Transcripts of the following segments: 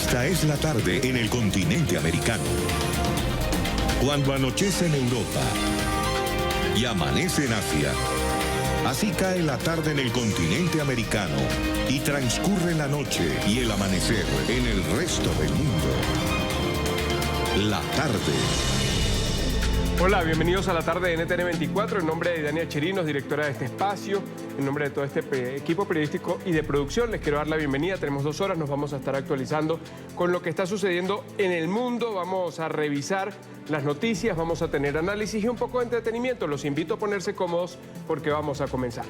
Esta es la tarde en el continente americano. Cuando anochece en Europa y amanece en Asia, así cae la tarde en el continente americano y transcurre la noche y el amanecer en el resto del mundo. La tarde. Hola, bienvenidos a la tarde de NTN 24. En nombre de Dania Chirinos, directora de este espacio, en nombre de todo este equipo periodístico y de producción, les quiero dar la bienvenida. Tenemos 2 horas, nos vamos a estar actualizando con lo que está sucediendo en el mundo. Vamos a revisar las noticias, vamos a tener análisis y un poco de entretenimiento. Los invito a ponerse cómodos porque vamos a comenzar.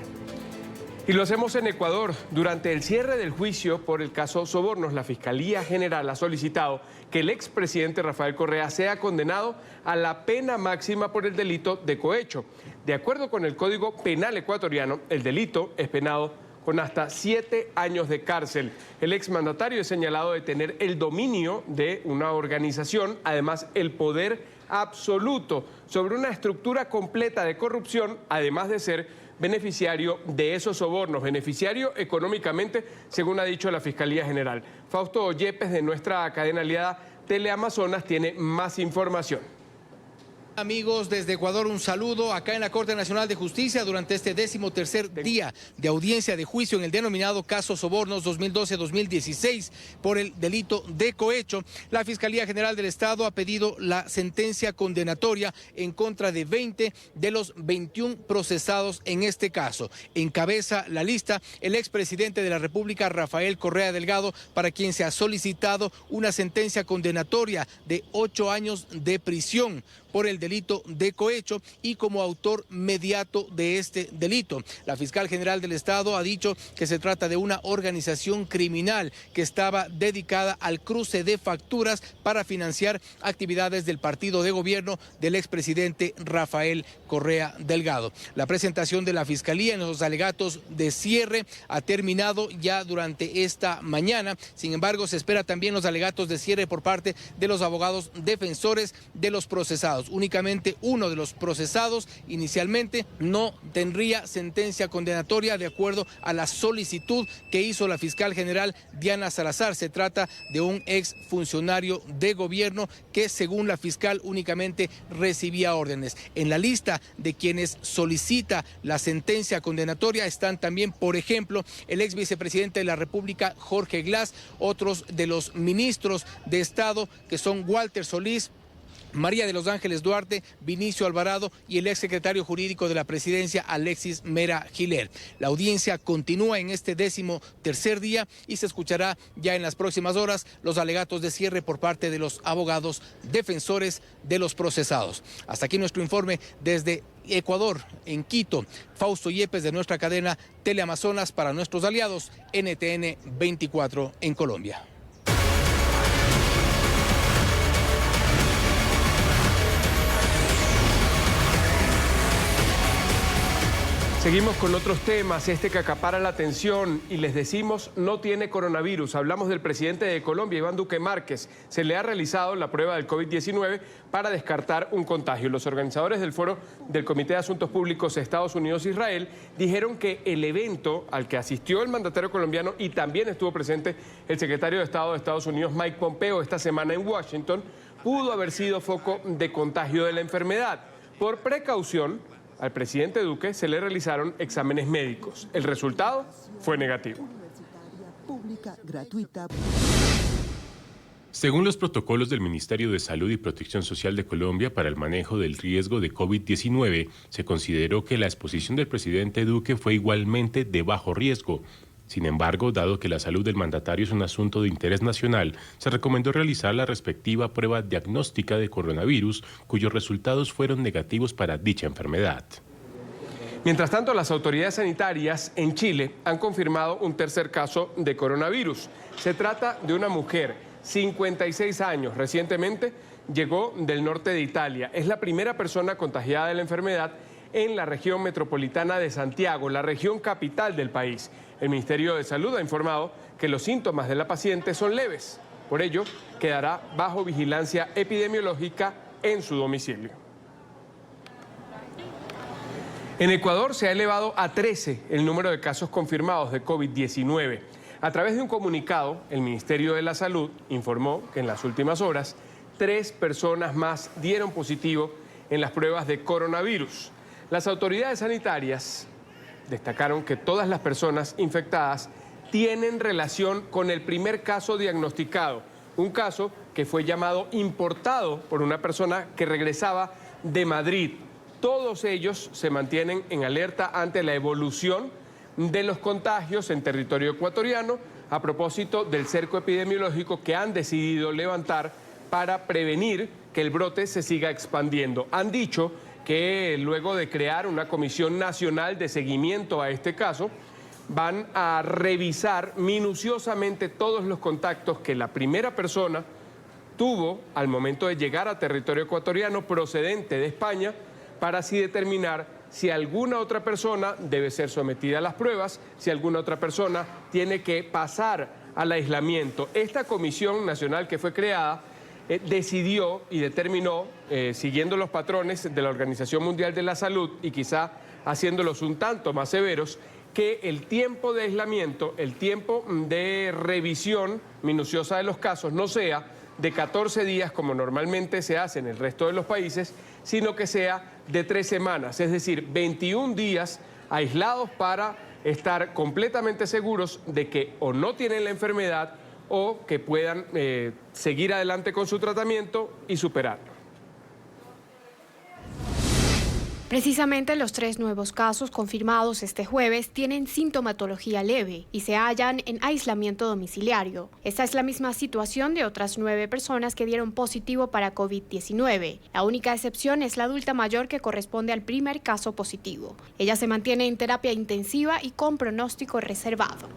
Y lo hacemos en Ecuador. Durante el cierre del juicio por el caso Sobornos, la Fiscalía General ha solicitado que el expresidente Rafael Correa sea condenado a la pena máxima por el delito de cohecho. De acuerdo con el Código Penal ecuatoriano, el delito es penado con hasta 7 años de cárcel. El exmandatario es señalado de tener el dominio de una organización, además el poder absoluto sobre una estructura completa de corrupción, además de ser beneficiario de esos sobornos, beneficiario económicamente, según ha dicho la Fiscalía General. Fausto Yepes, de nuestra cadena aliada Teleamazonas, tiene más información. Amigos, desde Ecuador un saludo. Acá en la Corte Nacional de Justicia, durante este 13º día de audiencia de juicio en el denominado caso Sobornos 2012-2016 por el delito de cohecho, la Fiscalía General del Estado ha pedido la sentencia condenatoria en contra de 20 de los 21 procesados en este caso. Encabeza la lista el expresidente de la República, Rafael Correa Delgado, para quien se ha solicitado una sentencia condenatoria de 8 años de prisión por el delito de cohecho y como autor mediato de este delito. La fiscal general del Estado ha dicho que se trata de una organización criminal que estaba dedicada al cruce de facturas para financiar actividades del partido de gobierno del expresidente Rafael Correa Delgado. La presentación de la fiscalía en los alegatos de cierre ha terminado ya durante esta mañana. Sin embargo, se espera también los alegatos de cierre por parte de los abogados defensores de los procesados. Únicamente uno de los procesados inicialmente no tendría sentencia condenatoria de acuerdo a la solicitud que hizo la fiscal general Diana Salazar. Se trata de un ex funcionario de gobierno que, según la fiscal, únicamente recibía órdenes. En la lista de quienes solicita la sentencia condenatoria están también, por ejemplo, el ex vicepresidente de la República, Jorge Glass, otros de los ministros de Estado que son Walter Solís, María de los Ángeles Duarte, Vinicio Alvarado y el exsecretario jurídico de la presidencia, Alexis Mera Giler. La audiencia continúa en este 13º día y se escuchará ya en las próximas horas los alegatos de cierre por parte de los abogados defensores de los procesados. Hasta aquí nuestro informe desde Ecuador, en Quito. Fausto Yepes, de nuestra cadena Teleamazonas, para nuestros aliados NTN 24 en Colombia. Seguimos con otros temas, este que acapara la atención y les decimos no tiene coronavirus. Hablamos del presidente de Colombia, Iván Duque Márquez. Se le ha realizado la prueba del COVID-19 para descartar un contagio. Los organizadores del foro del Comité de Asuntos Públicos Estados Unidos-Israel dijeron que el evento al que asistió el mandatario colombiano y también estuvo presente el secretario de Estado de Estados Unidos, Mike Pompeo, esta semana en Washington, pudo haber sido foco de contagio de la enfermedad. Por precaución, al presidente Duque se le realizaron exámenes médicos. El resultado fue negativo. Según los protocolos del Ministerio de Salud y Protección Social de Colombia para el manejo del riesgo de COVID-19, se consideró que la exposición del presidente Duque fue igualmente de bajo riesgo. Sin embargo, dado que la salud del mandatario es un asunto de interés nacional, se recomendó realizar la respectiva prueba diagnóstica de coronavirus, cuyos resultados fueron negativos para dicha enfermedad. Mientras tanto, las autoridades sanitarias en Chile han confirmado un tercer caso de coronavirus. Se trata de una mujer, 56 años, recientemente llegó del norte de Italia. Es la primera persona contagiada de la enfermedad en la región metropolitana de Santiago, la región capital del país. El Ministerio de Salud ha informado que los síntomas de la paciente son leves. Por ello, quedará bajo vigilancia epidemiológica en su domicilio. En Ecuador se ha elevado a 13 el número de casos confirmados de COVID-19. A través de un comunicado, el Ministerio de la Salud informó que en las últimas horas 3 personas más dieron positivo en las pruebas de coronavirus. Las autoridades sanitarias destacaron que todas las personas infectadas tienen relación con el primer caso diagnosticado, un caso que fue llamado importado por una persona que regresaba de Madrid. Todos ellos se mantienen en alerta ante la evolución de los contagios en territorio ecuatoriano a propósito del cerco epidemiológico que han decidido levantar para prevenir que el brote se siga expandiendo. Han dicho que luego de crear una comisión nacional de seguimiento a este caso, van a revisar minuciosamente todos los contactos que la primera persona tuvo al momento de llegar a territorio ecuatoriano procedente de España, para así determinar si alguna otra persona debe ser sometida a las pruebas, si alguna otra persona tiene que pasar al aislamiento. Esta comisión nacional que fue creada decidió y determinó, siguiendo los patrones de la Organización Mundial de la Salud y quizá haciéndolos un tanto más severos, que el tiempo de aislamiento, el tiempo de revisión minuciosa de los casos no sea de 14 días como normalmente se hace en el resto de los países, sino que sea de 3 semanas, es decir, 21 días aislados para estar completamente seguros de que o no tienen la enfermedad o que puedan seguir adelante con su tratamiento y superarlo. Precisamente los 3 nuevos casos confirmados este jueves tienen sintomatología leve y se hallan en aislamiento domiciliario. Esta es la misma situación de otras 9 personas que dieron positivo para COVID-19. La única excepción es la adulta mayor que corresponde al primer caso positivo. Ella se mantiene en terapia intensiva y con pronóstico reservado.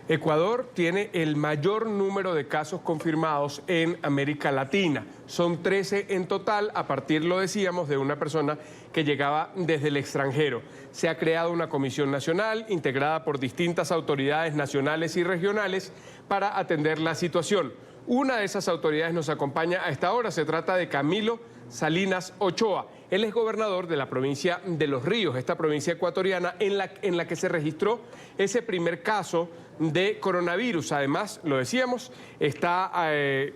Ecuador tiene el mayor número de casos confirmados en América Latina. Son 13 en total, a partir, lo decíamos, de una persona que llegaba desde el extranjero. Se ha creado una comisión nacional integrada por distintas autoridades nacionales y regionales para atender la situación. Una de esas autoridades nos acompaña a esta hora, se trata de Camilo Salinas Ochoa. Él es gobernador de la provincia de Los Ríos, esta provincia ecuatoriana en la que se registró ese primer caso de coronavirus. Además, lo decíamos, está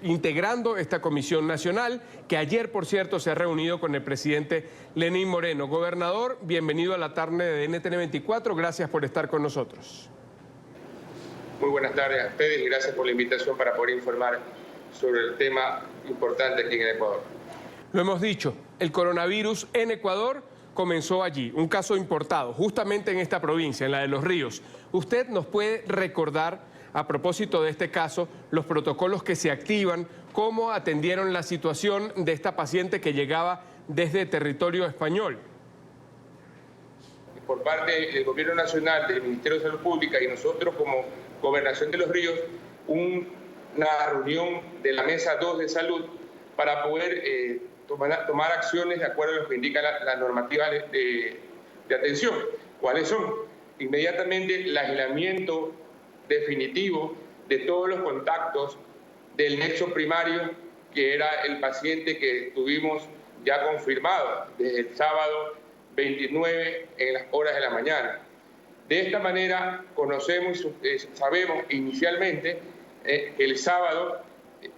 integrando esta comisión nacional que ayer, por cierto, se ha reunido con el presidente Lenín Moreno. Gobernador, bienvenido a la tarde de NTN 24, gracias por estar con nosotros. Muy buenas tardes a ustedes y gracias por la invitación para poder informar sobre el tema importante aquí en el Ecuador. Lo hemos dicho, el coronavirus en Ecuador comenzó allí, un caso importado, justamente en esta provincia, en la de Los Ríos. ¿Usted nos puede recordar, a propósito de este caso, los protocolos que se activan, cómo atendieron la situación de esta paciente que llegaba desde territorio español? Por parte del Gobierno Nacional, del Ministerio de Salud Pública y nosotros como Gobernación de Los Ríos, una reunión de la Mesa 2 de Salud para poder tomar acciones de acuerdo a lo que indica la normativa de atención. ¿Cuáles son? Inmediatamente el aislamiento definitivo de todos los contactos del nexo primario, que era el paciente que tuvimos ya confirmado desde el sábado 29 en las horas de la mañana. De esta manera sabemos inicialmente que el sábado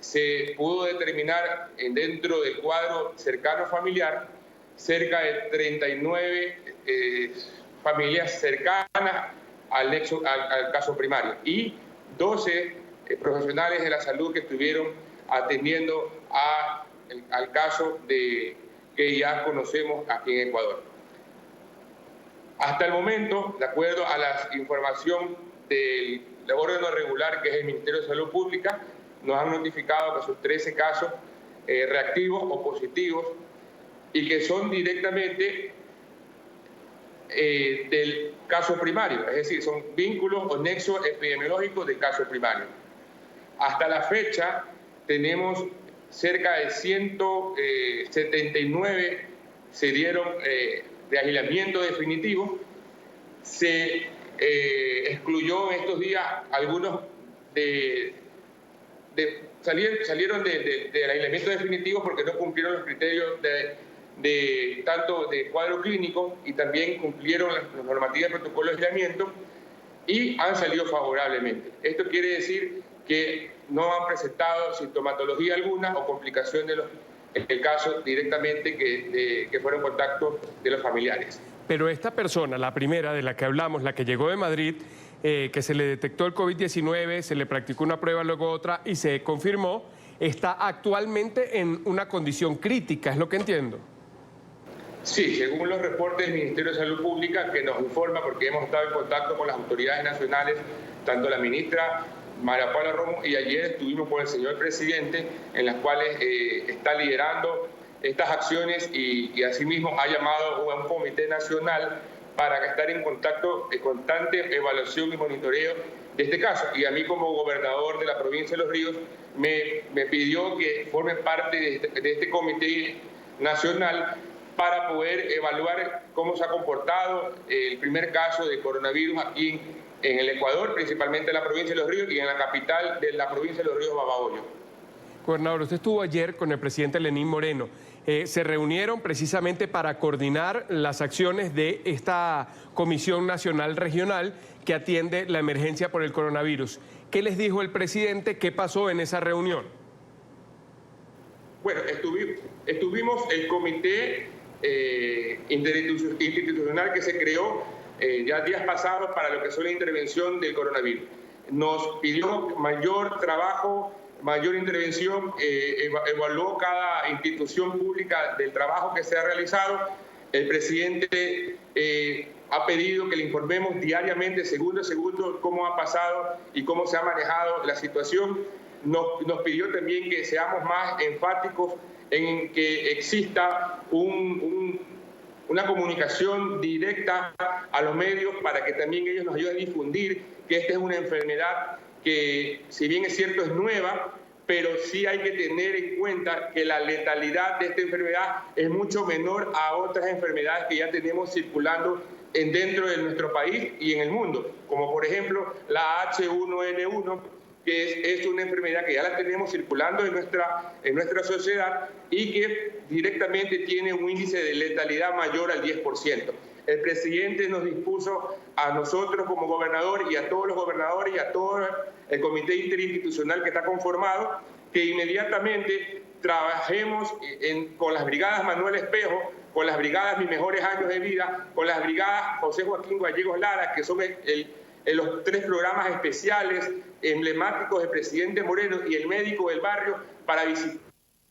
se pudo determinar dentro del cuadro cercano familiar cerca de 39 familias cercanas al caso primario y 12 profesionales de la salud que estuvieron atendiendo al caso que ya conocemos aquí en Ecuador. Hasta el momento, de acuerdo a la información del órgano regular que es el Ministerio de Salud Pública, nos han notificado que son 13 casos reactivos o positivos y que son directamente del caso primario, es decir, son vínculos o nexos epidemiológicos del caso primario. Hasta la fecha tenemos cerca de 179 se dieron de aislamiento definitivo. Se excluyó en estos días algunos salieron del aislamiento definitivo porque no cumplieron los criterios tanto de cuadro clínico y también cumplieron las normativas de protocolo de aislamiento y han salido favorablemente. Esto quiere decir que no han presentado sintomatología alguna o complicación en el caso directamente que fueron contacto de los familiares. Pero esta persona, la primera de la que hablamos, la que llegó de Madrid, que se le detectó el COVID-19, se le practicó una prueba, luego otra y se confirmó, está actualmente en una condición crítica, es lo que entiendo. Sí, según los reportes del Ministerio de Salud Pública, que nos informa, porque hemos estado en contacto con las autoridades nacionales, tanto la ministra María Paula Romo, y ayer estuvimos con el señor presidente, en las cuales está liderando estas acciones y asimismo ha llamado a un comité nacional para estar en contacto, constante evaluación y monitoreo de este caso. Y a mí como gobernador de la provincia de Los Ríos me pidió que forme parte de este comité nacional para poder evaluar cómo se ha comportado el primer caso de coronavirus aquí en el Ecuador, principalmente en la provincia de Los Ríos y en la capital de la provincia de Los Ríos, Babahoyo. Gobernador, usted estuvo ayer con el presidente Lenín Moreno. Se reunieron precisamente para coordinar las acciones de esta Comisión Nacional Regional que atiende la emergencia por el coronavirus. ¿Qué les dijo el presidente? ¿Qué pasó en esa reunión? Bueno, estuvimos el comité interinstitucional que se creó ya días pasados para lo que son la intervención del coronavirus. Nos pidió mayor trabajo, mayor intervención, evaluó cada institución pública del trabajo que se ha realizado. El presidente ha pedido que le informemos diariamente, segundo a segundo, cómo ha pasado y cómo se ha manejado la situación. Nos pidió también que seamos más enfáticos en que exista una comunicación directa a los medios para que también ellos nos ayuden a difundir que esta es una enfermedad que, si bien es cierto, es nueva, pero sí hay que tener en cuenta que la letalidad de esta enfermedad es mucho menor a otras enfermedades que ya tenemos circulando dentro de nuestro país y en el mundo, como por ejemplo la H1N1, que es una enfermedad que ya la tenemos circulando en nuestra sociedad y que directamente tiene un índice de letalidad mayor al 10%. El presidente nos dispuso a nosotros como gobernador y a todos los gobernadores y a todo el comité interinstitucional que está conformado, que inmediatamente trabajemos con las brigadas Manuel Espejo, con las brigadas Mis Mejores Años de Vida, con las brigadas José Joaquín Gallegos Lara, que son los 3 programas especiales emblemáticos del presidente Moreno y el médico del barrio para visitar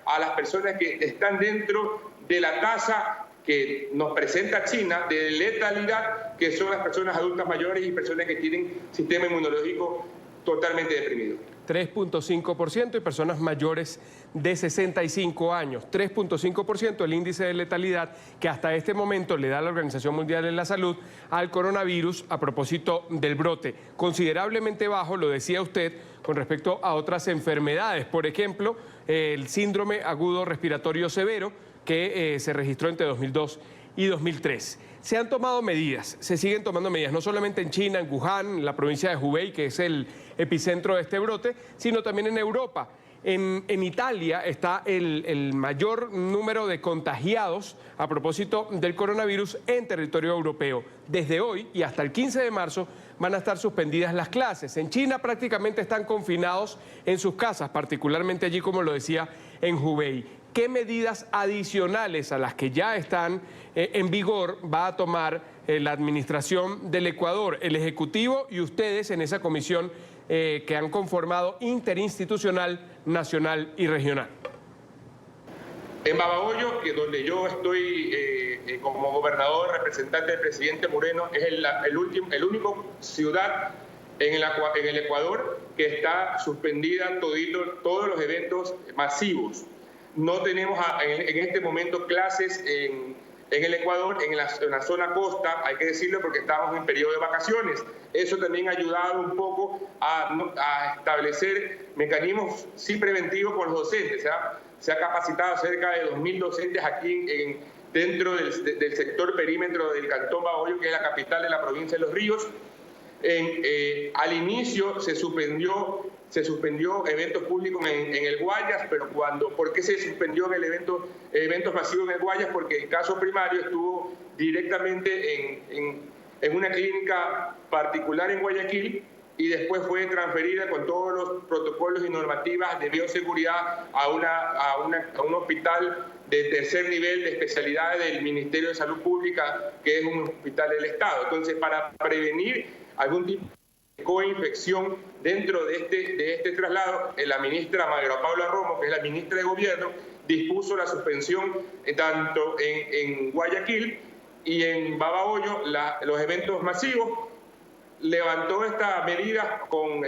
a las personas que están dentro de la tasa que nos presenta China de letalidad, que son las personas adultas mayores y personas que tienen sistema inmunológico totalmente deprimido. 3.5% y personas mayores de 65 años. 3.5% el índice de letalidad que hasta este momento le da la Organización Mundial de la Salud al coronavirus a propósito del brote. Considerablemente bajo, lo decía usted, con respecto a otras enfermedades. Por ejemplo, el síndrome agudo respiratorio severo que se registró entre 2002 y 2003. Se han tomado medidas, se siguen tomando medidas, no solamente en China, en Wuhan, en la provincia de Hubei, que es el epicentro de este brote, sino también en Europa. En Italia está el mayor número de contagiados a propósito del coronavirus en territorio europeo. Desde hoy y hasta el 15 de marzo van a estar suspendidas las clases. En China prácticamente están confinados en sus casas, particularmente allí, como lo decía, en Hubei. ¿Qué medidas adicionales a las que ya están en vigor va a tomar la administración del Ecuador, el Ejecutivo y ustedes en esa comisión que han conformado interinstitucional, nacional y regional? En Babahoyo, que donde yo estoy como gobernador, representante del presidente Moreno, es el único ciudad en el Ecuador que está suspendida todos los eventos masivos. No tenemos en este momento clases en el Ecuador, en la zona costa, hay que decirlo porque estamos en periodo de vacaciones. Eso también ha ayudado un poco a establecer mecanismos sí preventivos con los docentes. Se ha capacitado cerca de 2.000 docentes aquí dentro del sector perímetro del Cantón Babahoyo, que es la capital de la provincia de Los Ríos. Al inicio se suspendió eventos públicos en el Guayas, pero ¿por qué se suspendió en eventos masivos en el Guayas? Porque el caso primario estuvo directamente en una clínica particular en Guayaquil y después fue transferida con todos los protocolos y normativas de bioseguridad a un hospital de tercer nivel de especialidades del Ministerio de Salud Pública, que es un hospital del Estado. Entonces, para prevenir algún tipo de coinfección dentro de este traslado, la ministra María Paula Romo, que es la ministra de Gobierno, dispuso la suspensión tanto en Guayaquil y en Babahoyo, los eventos masivos. Levantó esta medida con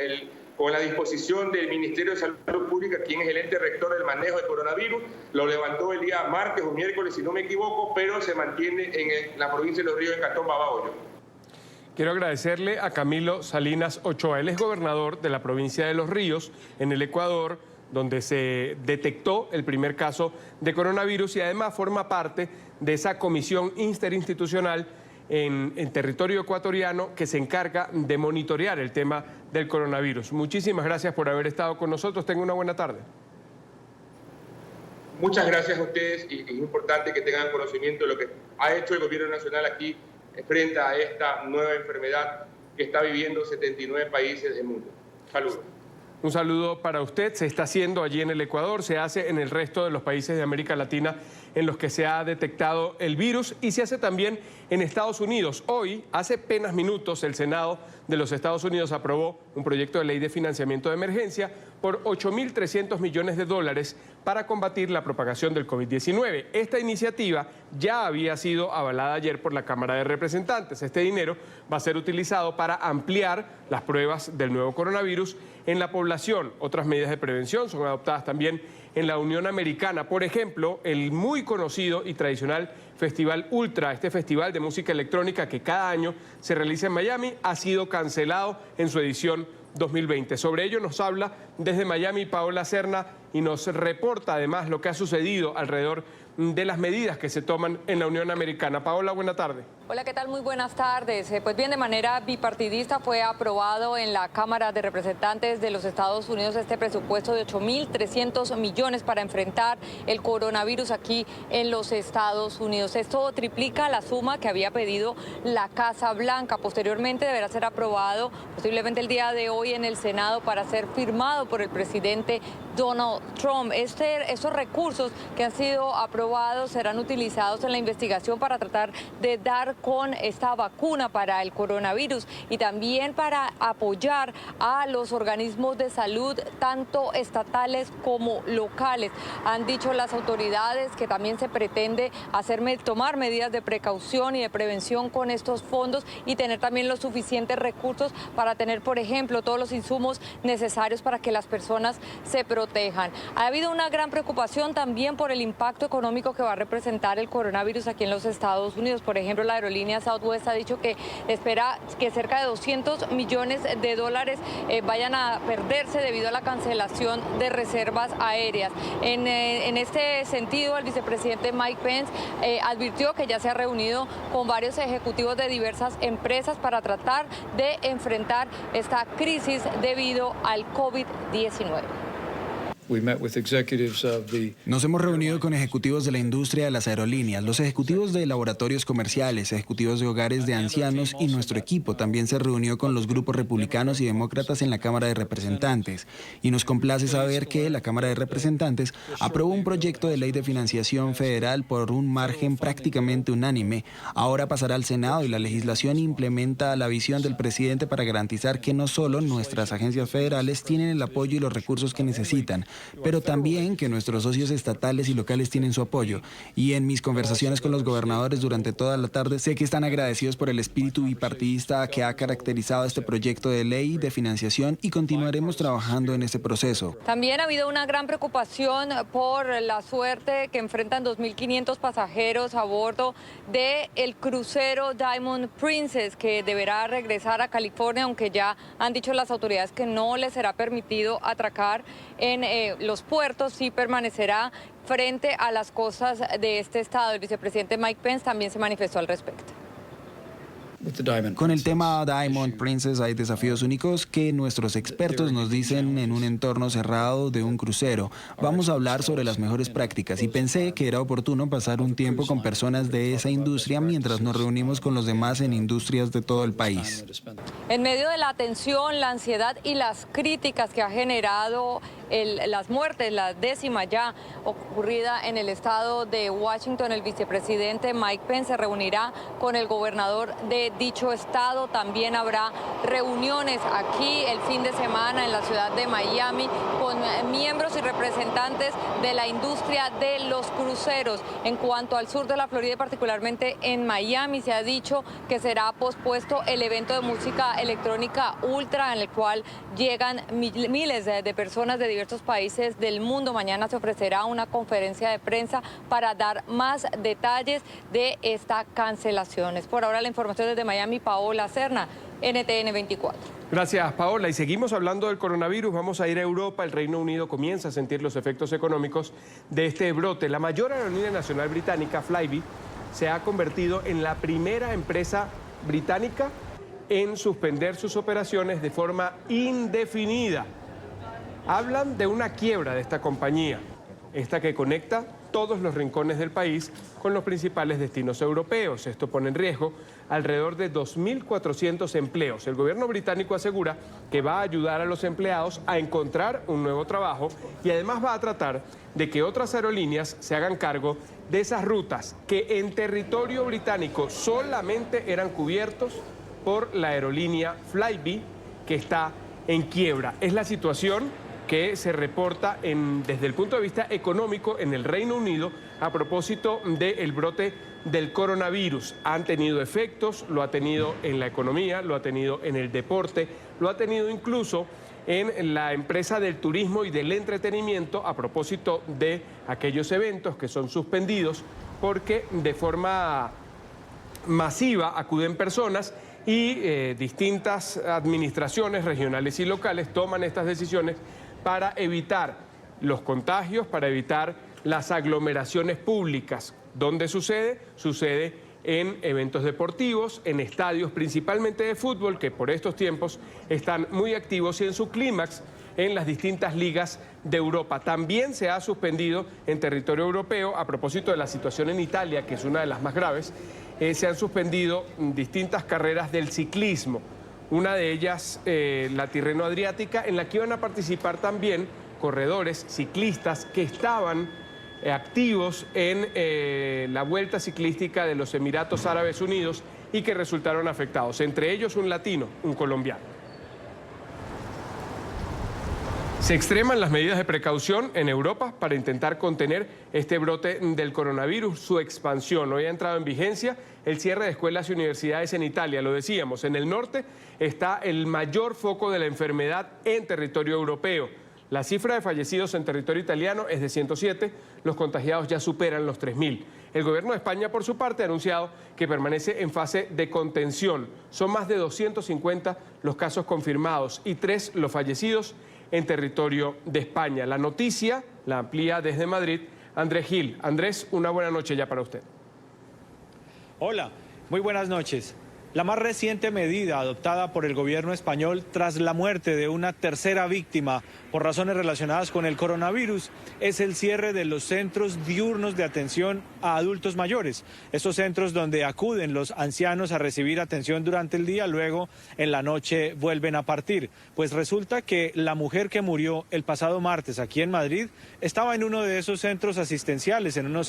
la disposición del Ministerio de Salud Pública, quien es el ente rector del manejo del coronavirus. Lo levantó el día martes o miércoles, si no me equivoco, pero se mantiene en la provincia de Los Ríos, en Cantón Babahoyo. Quiero agradecerle a Camilo Salinas Ochoa. Él es gobernador de la provincia de Los Ríos, en el Ecuador, donde se detectó el primer caso de coronavirus y además forma parte de esa comisión interinstitucional en territorio ecuatoriano que se encarga de monitorear el tema del coronavirus. Muchísimas gracias por haber estado con nosotros. Tenga una buena tarde. Muchas gracias a ustedes y es importante que tengan conocimiento de lo que ha hecho el gobierno nacional aquí frente a esta nueva enfermedad que está viviendo 79 países del mundo. Saludos. Un saludo para usted. Se está haciendo allí en el Ecuador, se hace en el resto de los países de América Latina en los que se ha detectado el virus y se hace también en Estados Unidos. Hoy, hace apenas minutos, el Senado de los Estados Unidos aprobó un proyecto de ley de financiamiento de emergencia por 8.300 millones de dólares para combatir la propagación del COVID-19. Esta iniciativa ya había sido avalada ayer por la Cámara de Representantes. Este dinero va a ser utilizado para ampliar las pruebas del nuevo coronavirus en la población. Otras medidas de prevención son adoptadas también en la Unión Americana. Por ejemplo, el muy conocido y tradicional Festival Ultra, este festival de música electrónica que cada año se realiza en Miami, ha sido cancelado en su edición 2020. Sobre ello nos habla desde Miami Paola Serna y nos reporta además lo que ha sucedido alrededor de las medidas que se toman en la Unión Americana. Paola, buena tarde. Hola, ¿qué tal? Muy buenas tardes. Pues bien, de manera bipartidista fue aprobado en la Cámara de Representantes de los Estados Unidos este presupuesto de 8.300 millones para enfrentar el coronavirus aquí en los Estados Unidos. Esto triplica la suma que había pedido la Casa Blanca. Posteriormente deberá ser aprobado posiblemente el día de hoy en el Senado para ser firmado por el presidente Donald Trump. Estos recursos que han sido aprobados serán utilizados en la investigación para tratar de dar con esta vacuna para el coronavirus y también para apoyar a los organismos de salud, tanto estatales como locales. Han dicho las autoridades que también se pretende tomar medidas de precaución y de prevención con estos fondos y tener también los suficientes recursos para tener, por ejemplo, todos los insumos necesarios para que las personas se protejan. Ha habido una gran preocupación también por el impacto económico que va a representar el coronavirus aquí en los Estados Unidos. Por ejemplo, la aerolínea Southwest ha dicho que espera que cerca de 200 millones de dólares vayan a perderse debido a la cancelación de reservas aéreas. En este sentido, el vicepresidente Mike Pence advirtió que ya se ha reunido con varios ejecutivos de diversas empresas para tratar de enfrentar esta crisis debido al COVID-19. Nos hemos reunido con ejecutivos de la industria de las aerolíneas, los ejecutivos de laboratorios comerciales, ejecutivos de hogares de ancianos y nuestro equipo también se reunió con los grupos republicanos y demócratas en la Cámara de Representantes. Y nos complace saber que la Cámara de Representantes aprobó un proyecto de ley de financiación federal por un margen prácticamente unánime. Ahora pasará al Senado y la legislación implementa la visión del presidente para garantizar que no solo nuestras agencias federales tienen el apoyo y los recursos que necesitan, pero también que nuestros socios estatales y locales tienen su apoyo. Y en mis conversaciones con los gobernadores durante toda la tarde, sé que están agradecidos por el espíritu bipartidista que ha caracterizado este proyecto de ley de financiación y continuaremos trabajando en este proceso. También ha habido una gran preocupación por la suerte que enfrentan 2.500 pasajeros a bordo del crucero Diamond Princess, que deberá regresar a California, aunque ya han dicho las autoridades que no les será permitido atracar en los puertos, sí permanecerá frente a las costas de este estado. El vicepresidente Mike Pence también se manifestó al respecto. Con el tema Diamond Princess hay desafíos únicos que nuestros expertos nos dicen en un entorno cerrado de un crucero. Vamos a hablar sobre las mejores prácticas y pensé que era oportuno pasar un tiempo con personas de esa industria mientras nos reunimos con los demás en industrias de todo el país. En medio de la tensión, la ansiedad y las críticas que ha generado las muertes, la 10ª ya ocurrida en el estado de Washington, el vicepresidente Mike Pence se reunirá con el gobernador de dicho estado. También habrá reuniones aquí el fin de semana en la ciudad de Miami con miembros y representantes de la industria de los cruceros. En cuanto al sur de la Florida y particularmente en Miami, se ha dicho que será pospuesto el evento de música electrónica Ultra, en el cual llegan miles de personas de diversos países del mundo. Mañana se ofrecerá una conferencia de prensa para dar más detalles de esta cancelación. Es por ahora la información desde Miami, Paola Serna, NTN 24. Gracias, Paola. Y seguimos hablando del coronavirus. Vamos a ir a Europa. El Reino Unido comienza a sentir los efectos económicos de este brote. La mayor aerolínea nacional británica, Flybe, se ha convertido en la primera empresa británica en suspender sus operaciones de forma indefinida. Hablan de una quiebra de esta compañía, esta que conecta todos los rincones del país con los principales destinos europeos. Esto pone en riesgo alrededor de 2.400 empleos. El gobierno británico asegura que va a ayudar a los empleados a encontrar un nuevo trabajo y además va a tratar de que otras aerolíneas se hagan cargo de esas rutas que en territorio británico solamente eran cubiertos por la aerolínea Flybe, que está en quiebra. Es la situación que se reporta desde el punto de vista económico en el Reino Unido a propósito del brote del coronavirus. Han tenido efectos, lo ha tenido en la economía, lo ha tenido en el deporte, lo ha tenido incluso en la empresa del turismo y del entretenimiento a propósito de aquellos eventos que son suspendidos porque de forma masiva acuden personas y distintas administraciones regionales y locales toman estas decisiones para evitar los contagios, para evitar las aglomeraciones públicas. ¿Dónde sucede? Sucede en eventos deportivos, en estadios principalmente de fútbol, que por estos tiempos están muy activos, y en su clímax en las distintas ligas de Europa. También se ha suspendido en territorio europeo, a propósito de la situación en Italia, que es una de las más graves, se han suspendido distintas carreras del ciclismo. Una de ellas, la Tirreno Adriática, en la que iban a participar también corredores, ciclistas que estaban activos en la Vuelta Ciclística de los Emiratos Árabes Unidos y que resultaron afectados, entre ellos un latino, un colombiano. Se extreman las medidas de precaución en Europa para intentar contener este brote del coronavirus, su expansión. Hoy ha entrado en vigencia el cierre de escuelas y universidades en Italia. Lo decíamos, en el norte está el mayor foco de la enfermedad en territorio europeo. La cifra de fallecidos en territorio italiano es de 107, los contagiados ya superan los 3.000. El gobierno de España, por su parte, ha anunciado que permanece en fase de contención. Son más de 250 los casos confirmados y 3 los fallecidos en territorio de España. La noticia la amplía desde Madrid Andrés Gil. Andrés, una buena noche ya para usted. Hola, muy buenas noches. La más reciente medida adoptada por el gobierno español tras la muerte de una tercera víctima por razones relacionadas con el coronavirus es el cierre de los centros diurnos de atención a adultos mayores. Estos centros donde acuden los ancianos a recibir atención durante el día, luego en la noche vuelven a partir. Pues resulta que la mujer que murió el pasado martes aquí en Madrid estaba en uno de esos centros asistenciales, en uno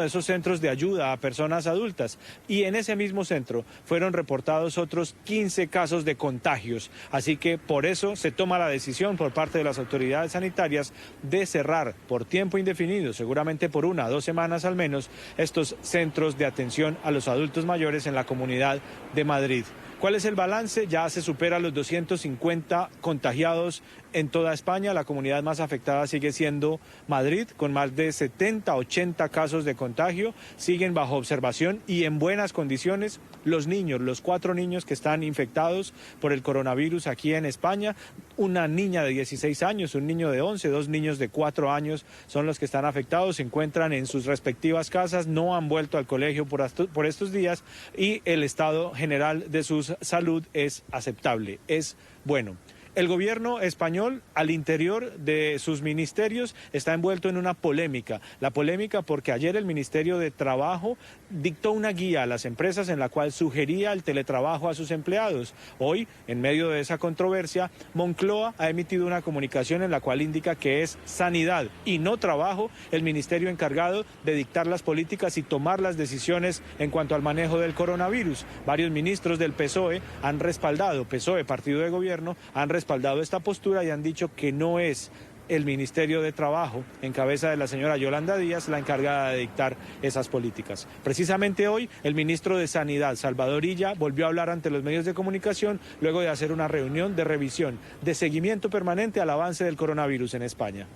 de esos centros de ayuda a personas adultas, y en ese mismo centro fueron reportados otros 15 casos de contagios. Así que por eso se toma la decisión por parte de las autoridades sanitarias de cerrar por tiempo indefinido, seguramente por 1 a 2 semanas al menos, estos centros de atención a los adultos mayores en la Comunidad de Madrid. ¿Cuál es el balance? Ya se supera los 250 contagiados en toda España. La comunidad más afectada sigue siendo Madrid, con más de 70, 80 casos de contagio. Siguen bajo observación y en buenas condiciones los niños, los 4 niños que están infectados por el coronavirus aquí en España. Una niña de 16 años, un niño de 11, 2 niños de 4 años son los que están afectados. Se encuentran en sus respectivas casas, no han vuelto al colegio por estos días y el estado general de su salud es aceptable, es bueno. El gobierno español, al interior de sus ministerios, está envuelto en una polémica. La polémica porque ayer el Ministerio de Trabajo dictó una guía a las empresas en la cual sugería el teletrabajo a sus empleados. Hoy, en medio de esa controversia, Moncloa ha emitido una comunicación en la cual indica que es sanidad y no trabajo el ministerio encargado de dictar las políticas y tomar las decisiones en cuanto al manejo del coronavirus. Varios ministros del PSOE han respaldado, PSOE, partido de gobierno, han respaldado esta postura y han dicho que no es el Ministerio de Trabajo, en cabeza de la señora Yolanda Díaz, la encargada de dictar esas políticas. Precisamente hoy, el ministro de Sanidad, Salvador Illa, volvió a hablar ante los medios de comunicación luego de hacer una reunión de revisión, de seguimiento permanente al avance del coronavirus en España.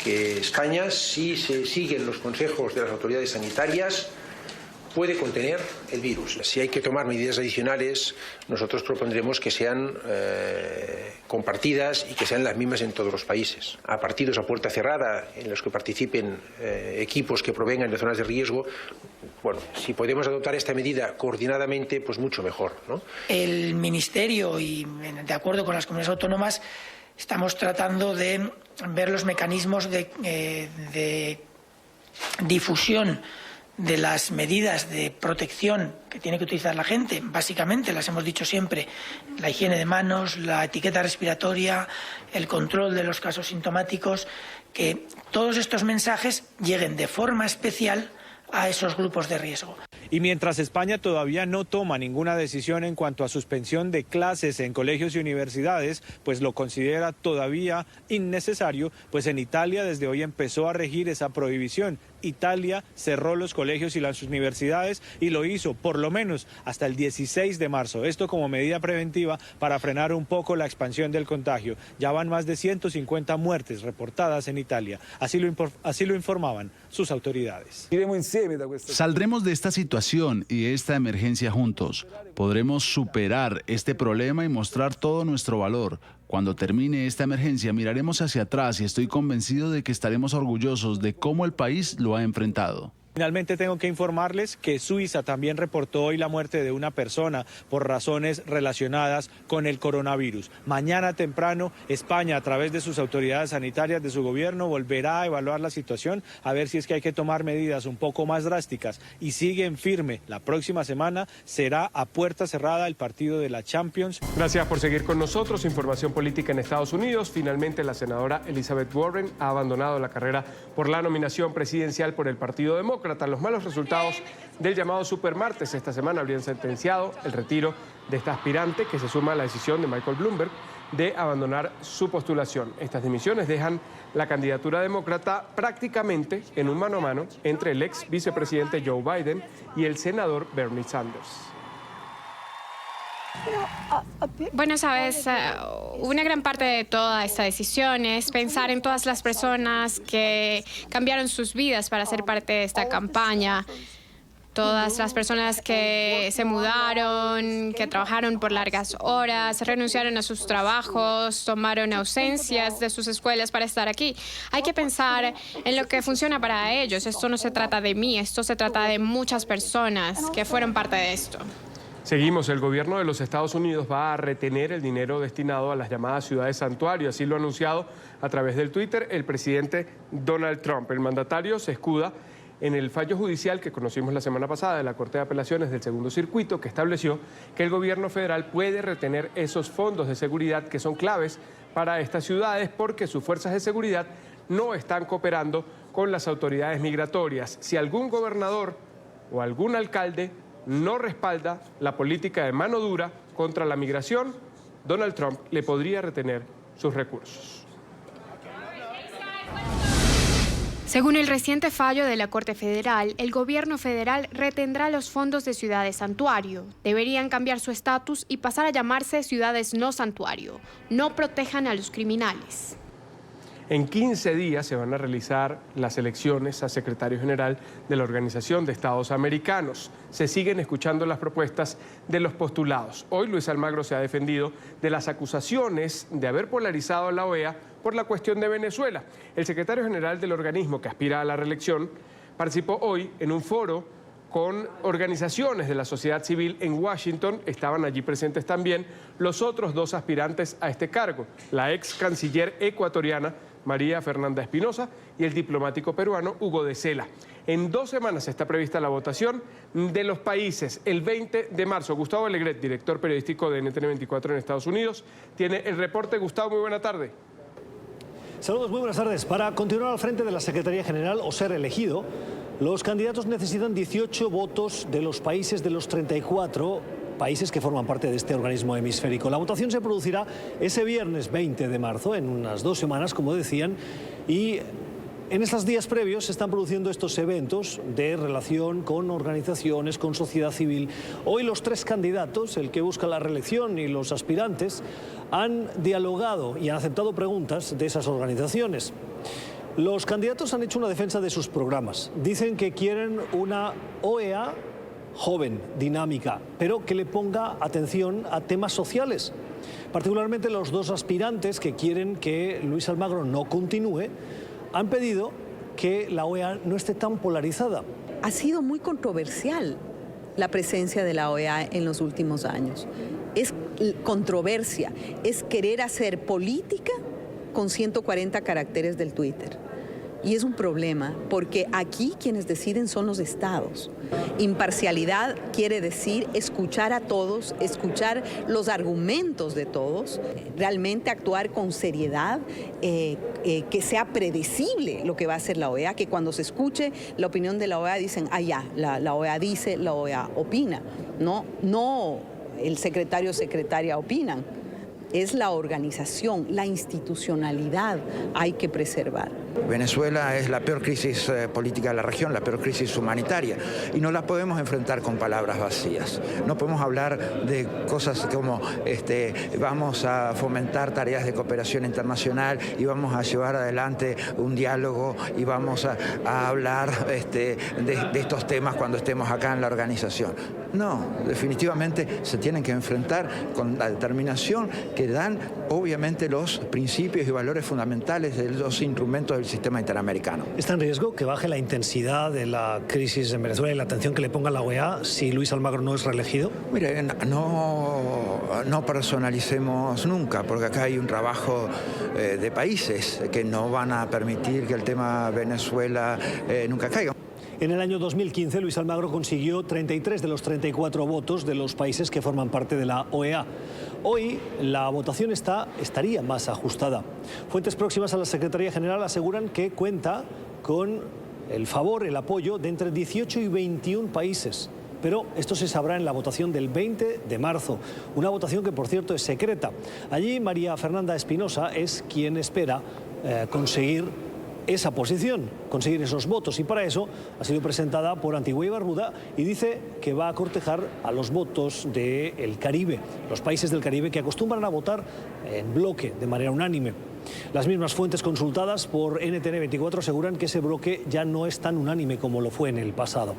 Que España, si se siguen los consejos de las autoridades sanitarias, puede contener el virus. Si hay que tomar medidas adicionales, nosotros propondremos que sean compartidas y que sean las mismas en todos los países. A partidos a puerta cerrada en los que participen equipos que provengan de zonas de riesgo, bueno, si podemos adoptar esta medida coordinadamente, pues mucho mejor, ¿no? El Ministerio y de acuerdo con las comunidades autónomas estamos tratando de ver los mecanismos de difusión de las medidas de protección que tiene que utilizar la gente. Básicamente, las hemos dicho siempre, la higiene de manos, la etiqueta respiratoria, el control de los casos sintomáticos, que todos estos mensajes lleguen de forma especial a esos grupos de riesgo. Y mientras España todavía no toma ninguna decisión en cuanto a suspensión de clases en colegios y universidades, pues lo considera todavía innecesario, pues en Italia desde hoy empezó a regir esa prohibición. Italia cerró los colegios y las universidades y lo hizo por lo menos hasta el 16 de marzo. Esto como medida preventiva para frenar un poco la expansión del contagio. Ya van más de 150 muertes reportadas en Italia. Así lo informaban sus autoridades. Saldremos de esta situación y esta emergencia juntos. Podremos superar este problema y mostrar todo nuestro valor. Cuando termine esta emergencia miraremos hacia atrás y estoy convencido de que estaremos orgullosos de cómo el país lo ha enfrentado. Finalmente tengo que informarles que Suiza también reportó hoy la muerte de una persona por razones relacionadas con el coronavirus. Mañana temprano España, a través de sus autoridades sanitarias, de su gobierno, volverá a evaluar la situación, a ver si es que hay que tomar medidas un poco más drásticas. Y siguen firme. La próxima semana será a puerta cerrada el partido de la Champions. Gracias por seguir con nosotros. Información política en Estados Unidos. Finalmente la senadora Elizabeth Warren ha abandonado la carrera por la nominación presidencial por el Partido Demócrata. Los malos resultados del llamado supermartes esta semana habrían sentenciado el retiro de esta aspirante, que se suma a la decisión de Michael Bloomberg de abandonar su postulación. Estas dimisiones dejan la candidatura demócrata prácticamente en un mano a mano entre el ex vicepresidente Joe Biden y el senador Bernie Sanders. Bueno, sabes, una gran parte de toda esta decisión es pensar en todas las personas que cambiaron sus vidas para ser parte de esta campaña. Todas las personas que se mudaron, que trabajaron por largas horas, renunciaron a sus trabajos, tomaron ausencias de sus escuelas para estar aquí. Hay que pensar en lo que funciona para ellos. Esto no se trata de mí, esto se trata de muchas personas que fueron parte de esto. Seguimos, el gobierno de los Estados Unidos va a retener el dinero destinado a las llamadas ciudades santuario, así lo ha anunciado a través del Twitter el presidente Donald Trump. El mandatario se escuda en el fallo judicial que conocimos la semana pasada de la Corte de Apelaciones del Segundo Circuito, que estableció que el gobierno federal puede retener esos fondos de seguridad que son claves para estas ciudades porque sus fuerzas de seguridad no están cooperando con las autoridades migratorias. Si algún gobernador o algún alcalde no respalda la política de mano dura contra la migración, Donald Trump le podría retener sus recursos. Según el reciente fallo de la Corte Federal, el gobierno federal retendrá los fondos de ciudades santuario. Deberían cambiar su estatus y pasar a llamarse ciudades no santuario. No protejan a los criminales. En 15 días se van a realizar las elecciones a secretario general de la Organización de Estados Americanos. Se siguen escuchando las propuestas de los postulados. Hoy Luis Almagro se ha defendido de las acusaciones de haber polarizado a la OEA por la cuestión de Venezuela. El secretario general del organismo que aspira a la reelección participó hoy en un foro con organizaciones de la sociedad civil en Washington. Estaban allí presentes también los otros dos aspirantes a este cargo, la ex canciller ecuatoriana María Fernanda Espinosa y el diplomático peruano Hugo de Cela. En 2 semanas está prevista la votación de los países. El 20 de marzo, Gustavo Alegret, director periodístico de NTN 24 en Estados Unidos, tiene el reporte. Gustavo, muy buena tarde. Saludos, muy buenas tardes. Para continuar al frente de la Secretaría General o ser elegido, los candidatos necesitan 18 votos de los países de los 34 países que forman parte de este organismo hemisférico. La votación se producirá ese viernes 20 de marzo, en unas 2 semanas, como decían, y en estos días previos se están produciendo estos eventos de relación con organizaciones, con sociedad civil. Hoy los 3 candidatos, el que busca la reelección y los aspirantes, han dialogado y han aceptado preguntas de esas organizaciones. Los candidatos han hecho una defensa de sus programas. Dicen que quieren una OEA joven, dinámica, pero que le ponga atención a temas sociales. Particularmente los 2 aspirantes que quieren que Luis Almagro no continúe han pedido que la OEA no esté tan polarizada. Ha sido muy controversial la presencia de la OEA en los últimos años. Es controversia, es querer hacer política con 140 caracteres del Twitter. Y es un problema, porque aquí quienes deciden son los estados. Imparcialidad quiere decir escuchar a todos, escuchar los argumentos de todos, realmente actuar con seriedad, que sea predecible lo que va a hacer la OEA, que cuando se escuche la opinión de la OEA dicen, ah, ya, la OEA dice, la OEA opina. No el secretario o secretaria opinan. Es la organización, la institucionalidad hay que preservar. Venezuela es la peor crisis política de la región, la peor crisis humanitaria, y no la podemos enfrentar con palabras vacías. No podemos hablar de cosas como vamos a fomentar tareas de cooperación internacional y vamos a llevar adelante un diálogo y vamos a hablar de estos temas cuando estemos acá en la organización. No, definitivamente se tienen que enfrentar con la determinación que dan obviamente los principios y valores fundamentales de los instrumentos del sistema interamericano. ¿Está en riesgo que baje la intensidad de la crisis en Venezuela y la atención que le ponga la OEA si Luis Almagro no es reelegido? Mire, no personalicemos nunca, porque acá hay un trabajo de países que no van a permitir que el tema Venezuela nunca caiga. En el año 2015, Luis Almagro consiguió 33 de los 34 votos de los países que forman parte de la OEA. Hoy la votación estaría más ajustada. Fuentes próximas a la Secretaría General aseguran que cuenta con el favor, el apoyo de entre 18 y 21 países. Pero esto se sabrá en la votación del 20 de marzo, una votación que, por cierto, es secreta. Allí María Fernanda Espinosa es quien espera conseguir esa posición, conseguir esos votos, y para eso ha sido presentada por Antigua y Barbuda y dice que va a cortejar a los votos del Caribe, los países del Caribe que acostumbran a votar en bloque, de manera unánime. Las mismas fuentes consultadas por NTN 24 aseguran que ese bloque ya no es tan unánime como lo fue en el pasado.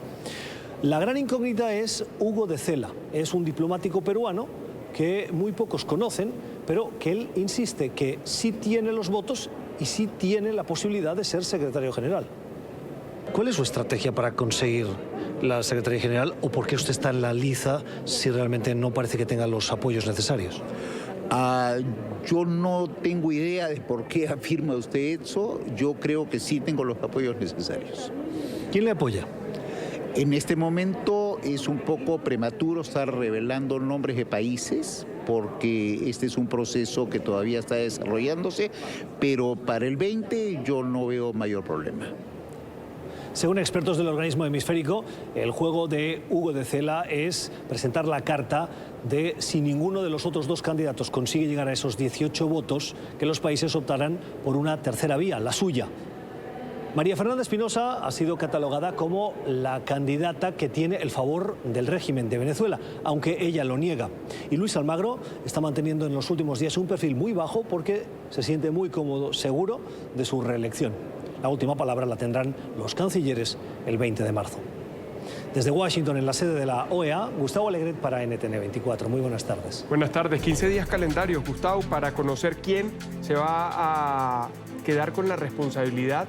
La gran incógnita es Hugo de Cela, es un diplomático peruano que muy pocos conocen, pero que él insiste que sí tiene los votos y sí tiene la posibilidad de ser secretario general. ¿Cuál es su estrategia para conseguir la secretaría general o por qué usted está en la liza si realmente no parece que tenga los apoyos necesarios? Yo no tengo idea de por qué afirma usted eso. Yo creo que sí tengo los apoyos necesarios. ¿Quién le apoya? En este momento es un poco prematuro estar revelando nombres de países porque este es un proceso que todavía está desarrollándose, pero para el 20 yo no veo mayor problema. Según expertos del organismo hemisférico, el juego de Hugo de Cela es presentar la carta de si ninguno de los otros 2 candidatos consigue llegar a esos 18 votos, que los países optarán por una tercera vía, la suya. María Fernanda Espinosa ha sido catalogada como la candidata que tiene el favor del régimen de Venezuela, aunque ella lo niega. Y Luis Almagro está manteniendo en los últimos días un perfil muy bajo porque se siente muy cómodo, seguro de su reelección. La última palabra la tendrán los cancilleres el 20 de marzo. Desde Washington, en la sede de la OEA, Gustavo Alegret para NTN 24. Muy buenas tardes. Buenas tardes. 15 días calendarios, Gustavo, para conocer quién se va a quedar con la responsabilidad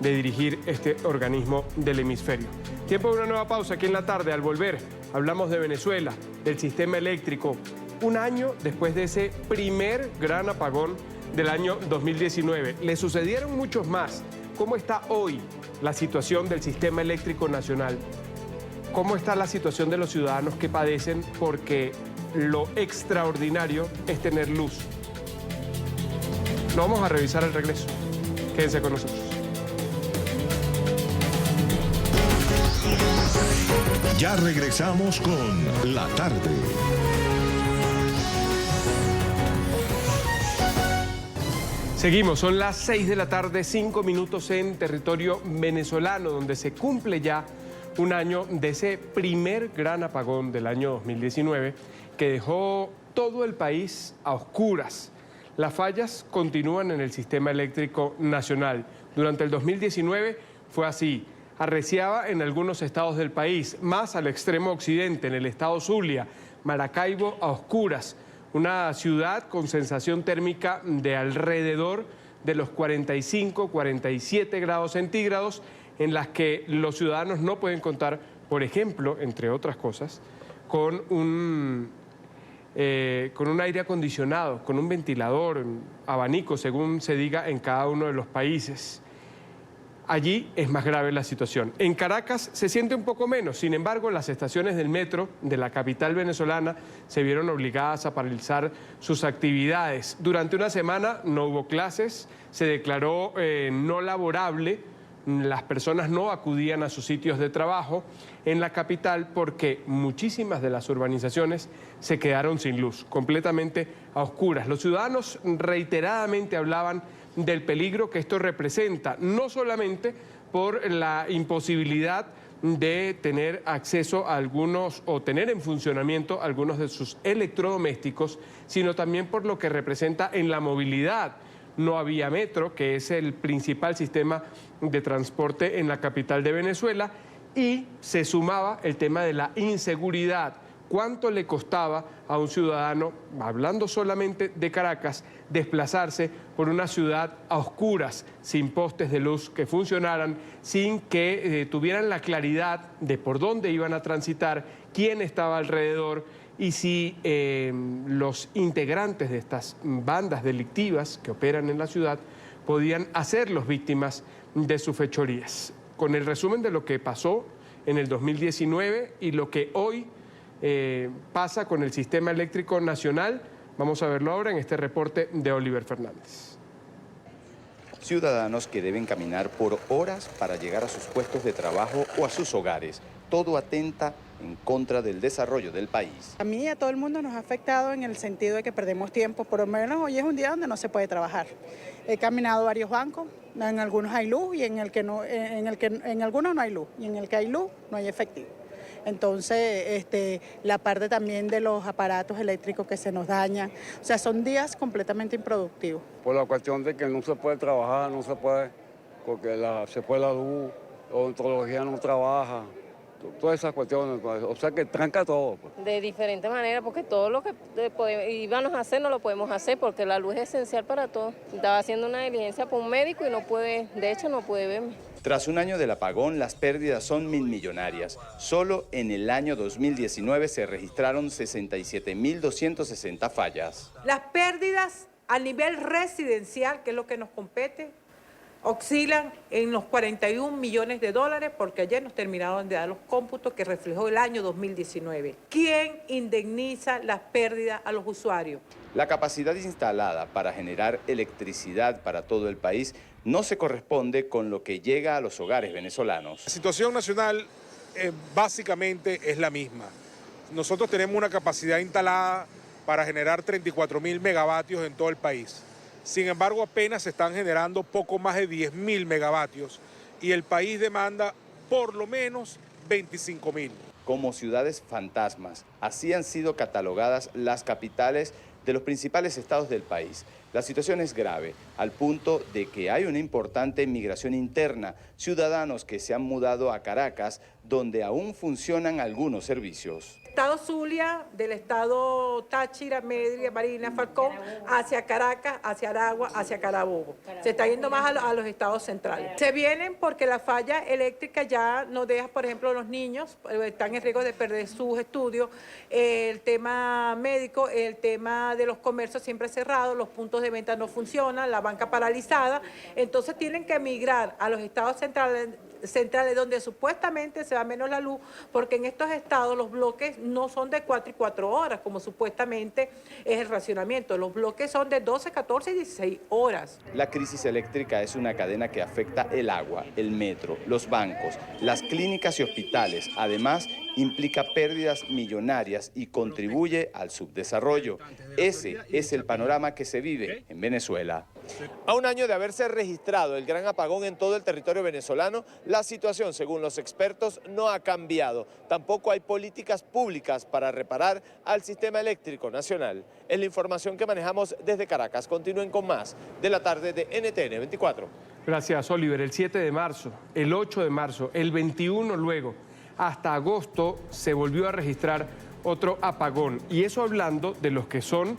de dirigir este organismo del hemisferio. Tiempo de una nueva pausa aquí en la tarde. Al volver, hablamos de Venezuela, del sistema eléctrico. Un año después de ese primer gran apagón del año 2019. Le sucedieron muchos más. ¿Cómo está hoy la situación del sistema eléctrico nacional? ¿Cómo está la situación de los ciudadanos que padecen porque lo extraordinario es tener luz? Lo vamos a revisar al regreso. Quédense con nosotros. Ya regresamos con La Tarde. Seguimos, son las 6 de la tarde, 5 minutos en territorio venezolano, donde se cumple ya un año de ese primer gran apagón del año 2019 que dejó todo el país a oscuras. Las fallas continúan en el sistema eléctrico nacional. Durante el 2019 fue así. Arreciaba en algunos estados del país, más al extremo occidente, en el estado Zulia, Maracaibo a oscuras. Una ciudad con sensación térmica de alrededor de los 45, 47 grados centígrados, en las que los ciudadanos no pueden contar, por ejemplo, entre otras cosas, con un aire acondicionado, con un ventilador, un abanico, según se diga en cada uno de los países. Allí es más grave la situación. En Caracas se siente un poco menos, sin embargo, las estaciones del metro de la capital venezolana se vieron obligadas a paralizar sus actividades. Durante una semana no hubo clases, se declaró no laborable. Las personas no acudían a sus sitios de trabajo en la capital porque muchísimas de las urbanizaciones se quedaron sin luz, completamente a oscuras. Los ciudadanos reiteradamente hablaban del peligro que esto representa, no solamente por la imposibilidad de tener acceso a algunos o tener en funcionamiento algunos de sus electrodomésticos, sino también por lo que representa en la movilidad. No había metro, que es el principal sistema de transporte en la capital de Venezuela, y se sumaba el tema de la inseguridad. ¿Cuánto le costaba a un ciudadano, hablando solamente de Caracas, desplazarse por una ciudad a oscuras, sin postes de luz que funcionaran, sin que tuvieran la claridad de por dónde iban a transitar, quién estaba alrededor y si los integrantes de estas bandas delictivas que operan en la ciudad podían hacerlos víctimas de sus fechorías? Con el resumen de lo que pasó en el 2019 y lo que hoy pasa con el sistema eléctrico nacional, vamos a verlo ahora en este reporte de Oliver Fernández. Ciudadanos que deben caminar por horas para llegar a sus puestos de trabajo o a sus hogares. Todo atenta en contra del desarrollo del país. A mí y a todo el mundo nos ha afectado en el sentido de que perdemos tiempo. Por lo menos hoy es un día donde no se puede trabajar. He caminado varios bancos, en algunos hay luz y en algunos no hay luz. Y en el que hay luz no hay efectivo. Entonces, la parte también de los aparatos eléctricos que se nos dañan. O sea, son días completamente improductivos. Por la cuestión de que no se puede trabajar, no se puede, porque se fue la luz, la odontología no trabaja, todas esas cuestiones, o sea que tranca todo. De diferente manera, porque todo lo que íbamos a hacer no lo podemos hacer, porque la luz es esencial para todo. Estaba haciendo una diligencia por un médico y no puede verme. Tras un año del apagón, las pérdidas son millonarias. Solo en el año 2019 se registraron 67.260 fallas. Las pérdidas a nivel residencial, que es lo que nos compete, oscilan en los 41 millones de dólares, porque ayer nos terminaron de dar los cómputos que reflejó el año 2019. ¿Quién indemniza las pérdidas a los usuarios? La capacidad instalada para generar electricidad para todo el país no se corresponde con lo que llega a los hogares venezolanos. La situación nacional básicamente es la misma. Nosotros tenemos una capacidad instalada para generar 34.000 megavatios en todo el país. Sin embargo, apenas se están generando poco más de 10.000 megavatios y el país demanda por lo menos 25.000. Como ciudades fantasmas, así han sido catalogadas las capitales de los principales estados del país. La situación es grave, al punto de que hay una importante migración interna, ciudadanos que se han mudado a Caracas, donde aún funcionan algunos servicios. Estado Zulia, del estado Táchira, Mérida, Barinas, Falcón, hacia Caracas, hacia Aragua, hacia Carabobo. Se está yendo más a los estados centrales. Se vienen porque la falla eléctrica ya no deja, por ejemplo, los niños, están en riesgo de perder sus estudios, el tema médico, el tema de los comercios siempre cerrados, los puntos de venta no funcionan, la banca paralizada, entonces tienen que emigrar a los estados centrales donde supuestamente se va menos la luz, porque en estos estados los bloques no son de 4 y 4 horas, como supuestamente es el racionamiento. Los bloques son de 12, 14 y 16 horas. La crisis eléctrica es una cadena que afecta el agua, el metro, los bancos, las clínicas y hospitales. Además, implica pérdidas millonarias y contribuye al subdesarrollo. Ese es el panorama que se vive en Venezuela. A un año de haberse registrado el gran apagón en todo el territorio venezolano, la situación, según los expertos, no ha cambiado. Tampoco hay políticas públicas para reparar al sistema eléctrico nacional. Es la información que manejamos desde Caracas. Continúen con más de la tarde de NTN 24. Gracias, Oliver. El 7 de marzo, el 8 de marzo, el 21 luego, hasta agosto se volvió a registrar otro apagón. Y eso hablando de los que son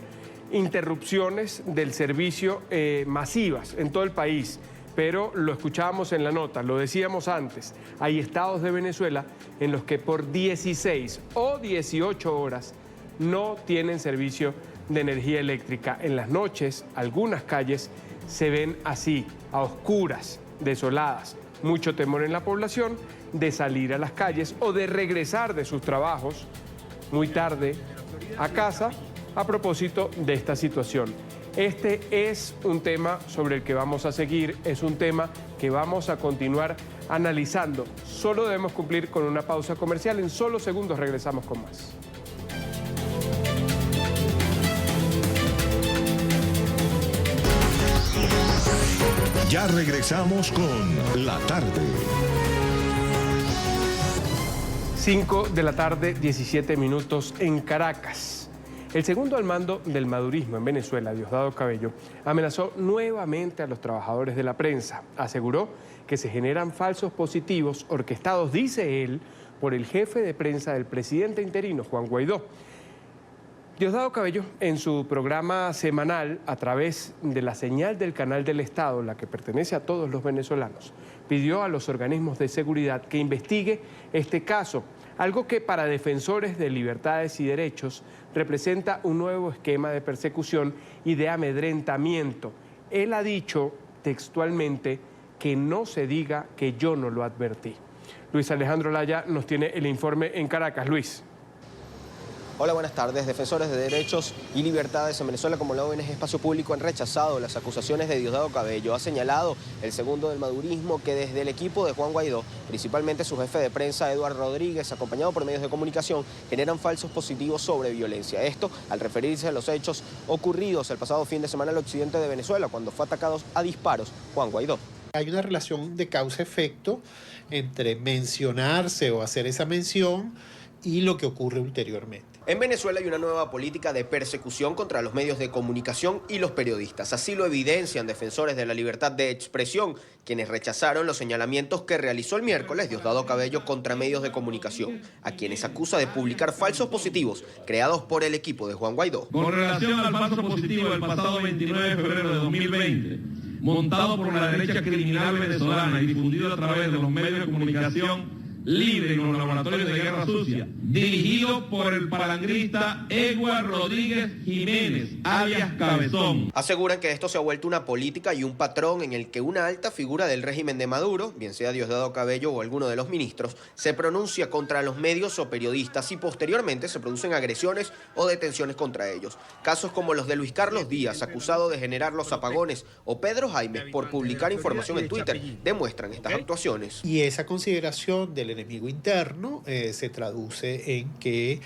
interrupciones del servicio masivas en todo el país. Pero lo escuchábamos en la nota, lo decíamos antes, hay estados de Venezuela en los que por 16 o 18 horas no tienen servicio de energía eléctrica. En las noches, algunas calles se ven así, a oscuras, desoladas. Mucho temor en la población de salir a las calles o de regresar de sus trabajos muy tarde a casa a propósito de esta situación. Este es un tema sobre el que vamos a seguir, es un tema que vamos a continuar analizando. Solo debemos cumplir con una pausa comercial. En solo segundos regresamos con más. Ya regresamos con La Tarde. 5 de la tarde, 17 minutos en Caracas. El segundo al mando del madurismo en Venezuela, Diosdado Cabello, amenazó nuevamente a los trabajadores de la prensa. Aseguró que se generan falsos positivos orquestados, dice él, por el jefe de prensa del presidente interino, Juan Guaidó. Diosdado Cabello, en su programa semanal, a través de la señal del canal del Estado, la que pertenece a todos los venezolanos, pidió a los organismos de seguridad que investigue este caso, algo que para defensores de libertades y derechos representa un nuevo esquema de persecución y de amedrentamiento. Él ha dicho textualmente que no se diga que yo no lo advertí. Luis Alejandro Laya nos tiene el informe en Caracas. Luis. Hola, buenas tardes. Defensores de derechos y libertades en Venezuela, como la ONG Espacio Público, han rechazado las acusaciones de Diosdado Cabello. Ha señalado el segundo del madurismo que desde el equipo de Juan Guaidó, principalmente su jefe de prensa, Eduardo Rodríguez, acompañado por medios de comunicación, generan falsos positivos sobre violencia. Esto al referirse a los hechos ocurridos el pasado fin de semana en el occidente de Venezuela, cuando fue atacado a disparos Juan Guaidó. Hay una relación de causa-efecto entre mencionarse o hacer esa mención y lo que ocurre ulteriormente. En Venezuela hay una nueva política de persecución contra los medios de comunicación y los periodistas. Así lo evidencian defensores de la libertad de expresión, quienes rechazaron los señalamientos que realizó el miércoles Diosdado Cabello contra medios de comunicación, a quienes acusa de publicar falsos positivos creados por el equipo de Juan Guaidó. Con relación al falso positivo del pasado 29 de febrero de 2020, montado por la derecha criminal venezolana y difundido a través de los medios de comunicación libre en los laboratorios de guerra sucia, dirigido por el palangrista Eduardo Rodríguez Jiménez, alias Cabezón. Aseguran que esto se ha vuelto una política y un patrón en el que una alta figura del régimen de Maduro, bien sea Diosdado Cabello o alguno de los ministros, se pronuncia contra los medios o periodistas y posteriormente se producen agresiones o detenciones contra ellos. Casos como los de Luis Carlos Díaz, acusado de generar los apagones, o Pedro Jaimes por publicar información en Twitter, demuestran estas actuaciones. Y esa consideración del enemigo interno se traduce en que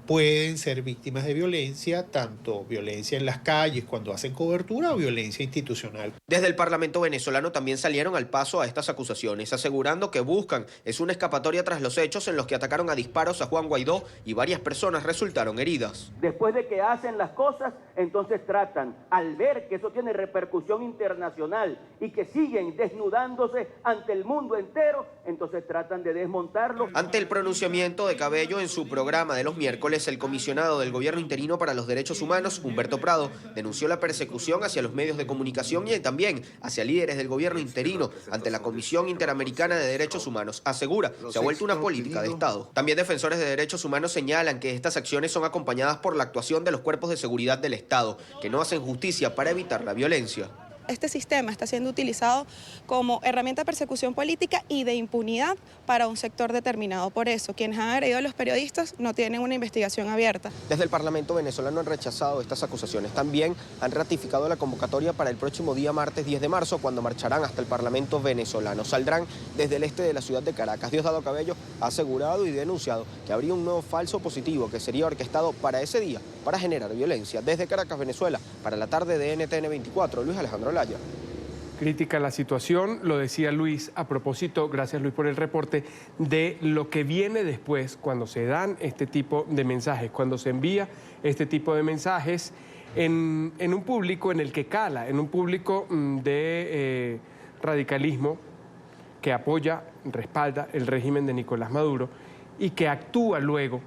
pueden ser víctimas de violencia, tanto violencia en las calles cuando hacen cobertura o violencia institucional. Desde el Parlamento venezolano también salieron al paso a estas acusaciones, asegurando que buscan es una escapatoria tras los hechos en los que atacaron a disparos a Juan Guaidó y varias personas resultaron heridas. Después de que hacen las cosas, entonces tratan, al ver que eso tiene repercusión internacional y que siguen desnudándose ante el mundo entero, entonces tratan de desmontarlo. Ante el pronunciamiento de Cabello en su programa de los miércoles, el comisionado del Gobierno interino para los Derechos Humanos, Humberto Prado, denunció la persecución hacia los medios de comunicación y también hacia líderes del Gobierno interino ante la Comisión Interamericana de Derechos Humanos. Asegura, se ha vuelto una política de Estado. También defensores de derechos humanos señalan que estas acciones son acompañadas por la actuación de los cuerpos de seguridad del Estado, que no hacen justicia para evitar la violencia. Este sistema está siendo utilizado como herramienta de persecución política y de impunidad para un sector determinado. Por eso, quienes han agredido a los periodistas no tienen una investigación abierta. Desde el Parlamento venezolano han rechazado estas acusaciones. También han ratificado la convocatoria para el próximo día martes 10 de marzo, cuando marcharán hasta el Parlamento venezolano. Saldrán desde el este de la ciudad de Caracas. Diosdado Cabello ha asegurado y denunciado que habría un nuevo falso positivo que sería orquestado para ese día, para generar violencia. Desde Caracas, Venezuela, para la tarde de NTN 24, Luis Alejandro Laya. Crítica la situación, lo decía Luis a propósito, gracias Luis por el reporte, de lo que viene después cuando se dan este tipo de mensajes, cuando se envía este tipo de mensajes en un público en el que cala, en un público de radicalismo que apoya, respalda el régimen de Nicolás Maduro y que actúa luego,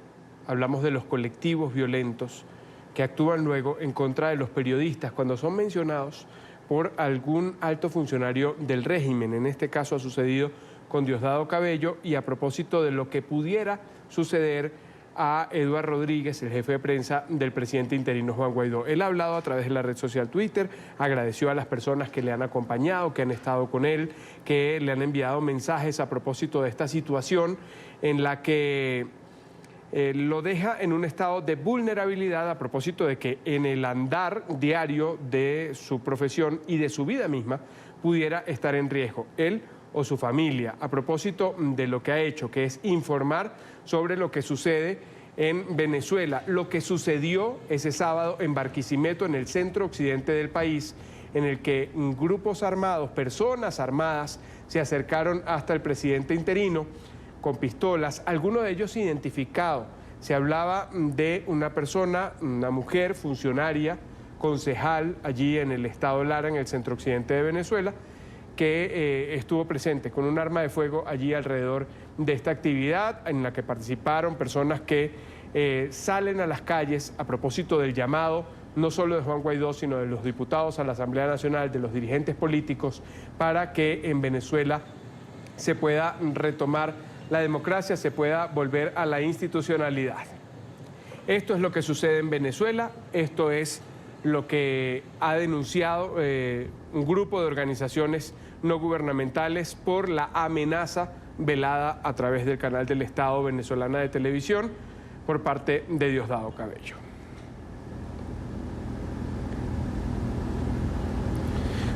hablamos de los colectivos violentos, que actúan luego en contra de los periodistas cuando son mencionados por algún alto funcionario del régimen. En este caso ha sucedido con Diosdado Cabello y a propósito de lo que pudiera suceder a Eduardo Rodríguez, el jefe de prensa del presidente interino Juan Guaidó. Él ha hablado a través de la red social Twitter, agradeció a las personas que le han acompañado, que han estado con él, que le han enviado mensajes a propósito de esta situación en la que lo deja en un estado de vulnerabilidad a propósito de que en el andar diario de su profesión y de su vida misma pudiera estar en riesgo, él o su familia, a propósito de lo que ha hecho, que es informar sobre lo que sucede en Venezuela, lo que sucedió ese sábado en Barquisimeto, en el centro occidente del país, en el que grupos armados, personas armadas, se acercaron hasta el presidente interino con pistolas, algunos de ellos identificados. Se hablaba de una persona, una mujer funcionaria, concejal allí en el estado Lara, en el centro occidente de Venezuela, que estuvo presente con un arma de fuego allí alrededor de esta actividad en la que participaron personas que salen a las calles a propósito del llamado no solo de Juan Guaidó, sino de los diputados a la Asamblea Nacional, de los dirigentes políticos, para que en Venezuela se pueda retomar la democracia, se pueda volver a la institucionalidad. Esto es lo que sucede en Venezuela, esto es lo que ha denunciado un grupo de organizaciones no gubernamentales por la amenaza velada a través del canal del Estado venezolana de televisión por parte de Diosdado Cabello.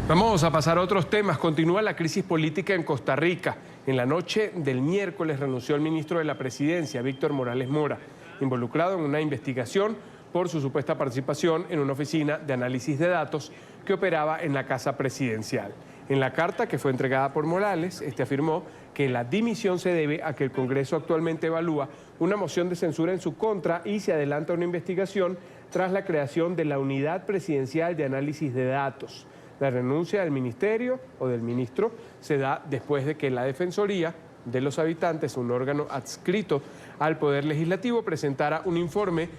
Vamos a pasar a otros temas. Continúa la crisis política en Costa Rica. En la noche del miércoles renunció el ministro de la Presidencia, Víctor Morales Mora, involucrado en una investigación por su supuesta participación en una oficina de análisis de datos que operaba en la Casa Presidencial. En la carta que fue entregada por Morales, afirmó que la dimisión se debe a que el Congreso actualmente evalúa una moción de censura en su contra y se adelanta una investigación tras la creación de la Unidad Presidencial de Análisis de Datos. La renuncia del ministerio o del ministro se da después de que la Defensoría de los Habitantes, un órgano adscrito al Poder Legislativo, presentara un informe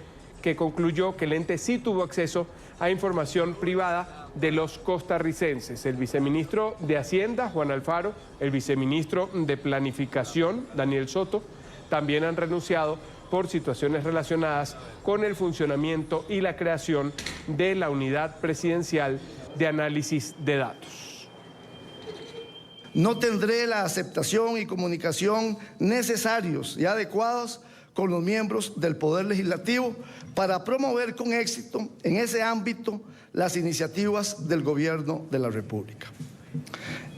que concluyó que el ente sí tuvo acceso a información privada de los costarricenses. El viceministro de Hacienda, Juan Alfaro, el viceministro de Planificación, Daniel Soto, también han renunciado por situaciones relacionadas con el funcionamiento y la creación de la Unidad Presidencial de Análisis de Datos. No tendré la aceptación y comunicación necesarios y adecuados con los miembros del Poder Legislativo para promover con éxito en ese ámbito las iniciativas del Gobierno de la República.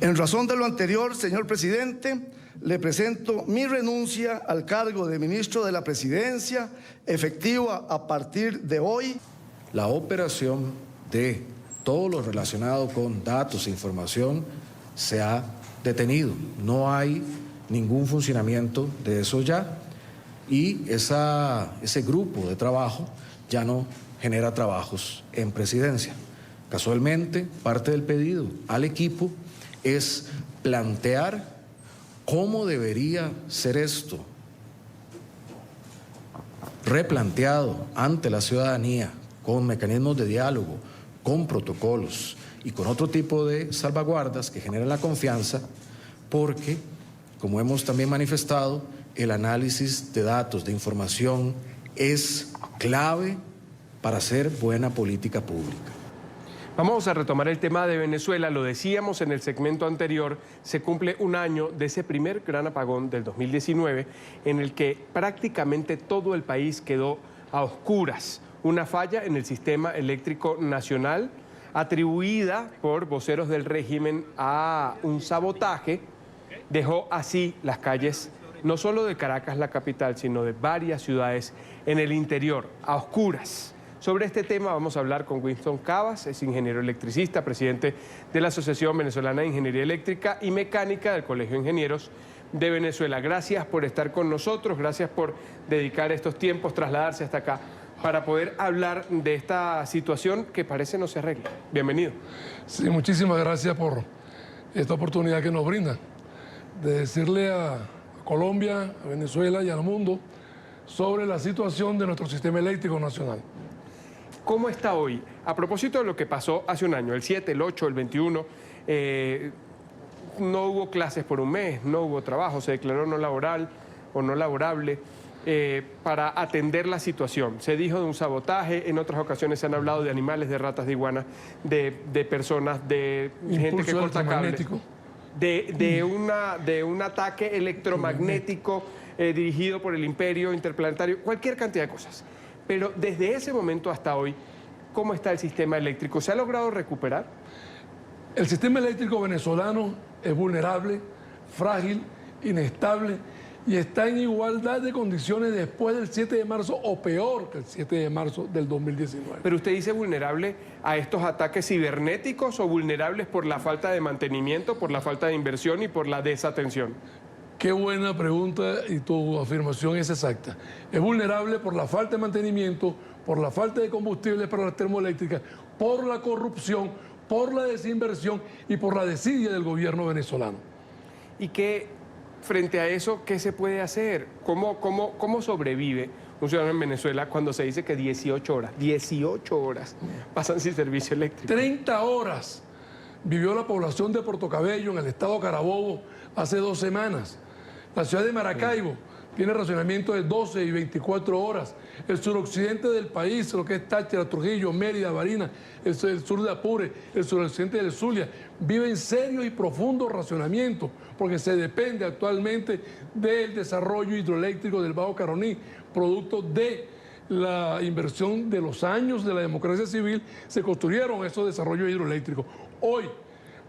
En razón de lo anterior, señor presidente, le presento mi renuncia al cargo de ministro de la Presidencia, efectiva a partir de hoy. La operación de todo lo relacionado con datos e información se ha detenido. No hay ningún funcionamiento de eso ya y ese grupo de trabajo ya no genera trabajos en Presidencia. Casualmente, parte del pedido al equipo es plantear cómo debería ser esto replanteado ante la ciudadanía con mecanismos de diálogo, con protocolos y con otro tipo de salvaguardas que generen la confianza, porque, como hemos también manifestado, el análisis de datos, de información, es clave para hacer buena política pública. Vamos a retomar el tema de Venezuela. Lo decíamos en el segmento anterior, se cumple un año de ese primer gran apagón del 2019, en el que prácticamente todo el país quedó a oscuras. Una falla en el sistema eléctrico nacional, atribuida por voceros del régimen a un sabotaje, dejó así las calles, no solo de Caracas, la capital, sino de varias ciudades en el interior, a oscuras. Sobre este tema vamos a hablar con Winston Cavas, es ingeniero electricista, presidente de la Asociación Venezolana de Ingeniería Eléctrica y Mecánica del Colegio de Ingenieros de Venezuela. Gracias por estar con nosotros, gracias por dedicar estos tiempos, trasladarse hasta acá para poder hablar de esta situación que parece no se arregla. Bienvenido. Sí, muchísimas gracias por esta oportunidad que nos brinda de decirle a Colombia, a Venezuela y al mundo sobre la situación de nuestro sistema eléctrico nacional. ¿Cómo está hoy? A propósito de lo que pasó hace un año, el 7, el 8, el 21, no hubo clases por un mes, no hubo trabajo, se declaró no laboral o no laborable para atender la situación. Se dijo de un sabotaje, en otras ocasiones se han hablado de animales, de ratas, de iguanas, de personas, de gente que corta cables, de un ataque electromagnético dirigido por el imperio interplanetario, cualquier cantidad de cosas. Pero desde ese momento hasta hoy, ¿cómo está el sistema eléctrico? ¿Se ha logrado recuperar? El sistema eléctrico venezolano es vulnerable, frágil, inestable y está en igualdad de condiciones después del 7 de marzo o peor que el 7 de marzo del 2019. ¿Pero usted dice vulnerable a estos ataques cibernéticos o vulnerables por la falta de mantenimiento, por la falta de inversión y por la desatención? Qué buena pregunta y tu afirmación es exacta. Es vulnerable por la falta de mantenimiento, por la falta de combustibles para las termoeléctricas, por la corrupción, por la desinversión y por la desidia del gobierno venezolano. ¿Y qué, frente a eso, qué se puede hacer? ¿Cómo sobrevive un ciudadano en Venezuela cuando se dice que 18 horas pasan sin servicio eléctrico? 30 horas vivió la población de Puerto Cabello en el estado Carabobo hace 2 semanas. La ciudad de Maracaibo tiene racionamiento de 12 y 24 horas. El suroccidente del país, lo que es Táchira, Trujillo, Mérida, Barinas, el sur de Apure, el suroccidente del Zulia, vive en serio y profundo racionamiento porque se depende actualmente del desarrollo hidroeléctrico del Bajo Caroní, producto de la inversión de los años de la democracia civil, se construyeron esos desarrollos hidroeléctricos. Hoy,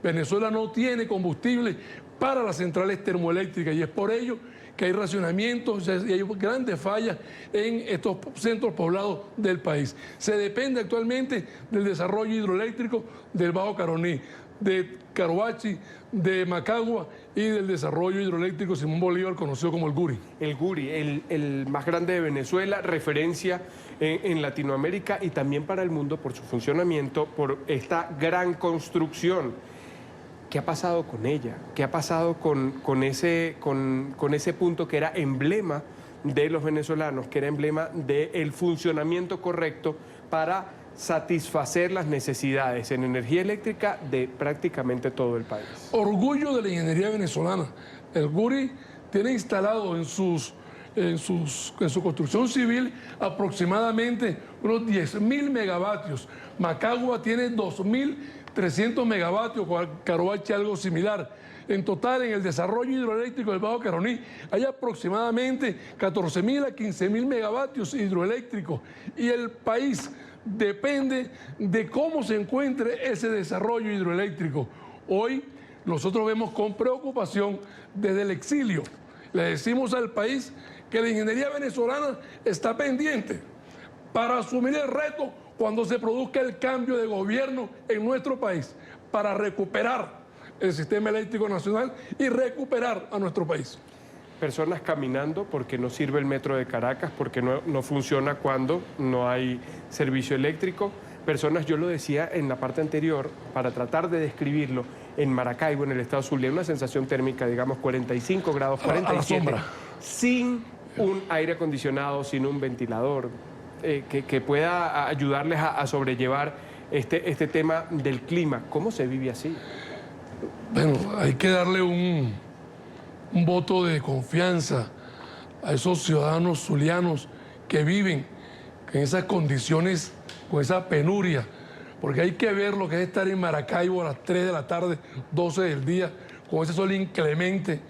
Venezuela no tiene combustible para las centrales termoeléctricas y es por ello que hay racionamientos y hay grandes fallas en estos centros poblados del país. Se depende actualmente del desarrollo hidroeléctrico del Bajo Caroní, de Carobachi, de Macagua y del desarrollo hidroeléctrico Simón Bolívar, conocido como el Guri. El Guri, el más grande de Venezuela, referencia en Latinoamérica y también para el mundo por su funcionamiento, por esta gran construcción. ¿Qué ha pasado con ella? ¿Qué ha pasado con ese punto que era emblema de los venezolanos, que era emblema del funcionamiento correcto para satisfacer las necesidades en energía eléctrica de prácticamente todo el país? Orgullo de la ingeniería venezolana. El Guri tiene instalado en su construcción civil aproximadamente unos 10.000 megavatios. Macagua tiene 2.300 megavatios, Carobachi algo similar. En total, en el desarrollo hidroeléctrico del Bajo Caroní hay aproximadamente 14.000 a 15.000 megavatios hidroeléctricos y el país depende de cómo se encuentre ese desarrollo hidroeléctrico. Hoy nosotros vemos con preocupación desde el exilio. Le decimos al país que la ingeniería venezolana está pendiente para asumir el reto cuando se produzca el cambio de gobierno en nuestro país, para recuperar el sistema eléctrico nacional y recuperar a nuestro país. Personas caminando porque no sirve el metro de Caracas, porque no funciona cuando no hay servicio eléctrico. Personas, yo lo decía en la parte anterior, para tratar de describirlo, en Maracaibo, en el estado Zulia, una sensación térmica, digamos, 45 grados, 47, sin un aire acondicionado, sin un ventilador, que pueda ayudarles a sobrellevar este tema del clima. ¿Cómo se vive así? Bueno, hay que darle un voto de confianza a esos ciudadanos zulianos que viven en esas condiciones, con esa penuria, porque hay que ver lo que es estar en Maracaibo a las 3 de la tarde, 12 del día, con ese sol inclemente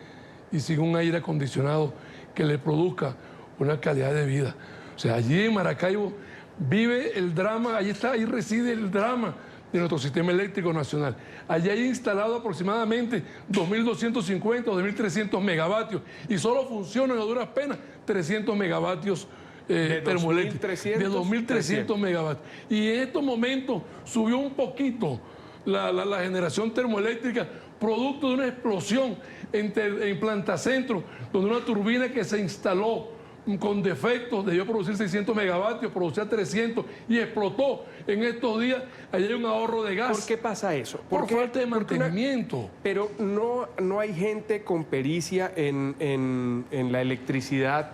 y sin un aire acondicionado que le produzca una calidad de vida. O sea, allí en Maracaibo vive el drama, ahí reside el drama de nuestro sistema eléctrico nacional. Allí hay instalado aproximadamente 2.250 o 2.300 megavatios y solo funcionan a duras penas 300 megavatios termoeléctricos, de 2.300 megavatios. Y en estos momentos subió un poquito la generación termoeléctrica, producto de una explosión en Planta Centro, donde una turbina que se instaló con defectos, debió producir 600 megavatios, producía 300 y explotó en estos días. Allí hay un ahorro de gas. ¿Por qué pasa eso? Por falta de mantenimiento. Pero no hay gente con pericia en la electricidad,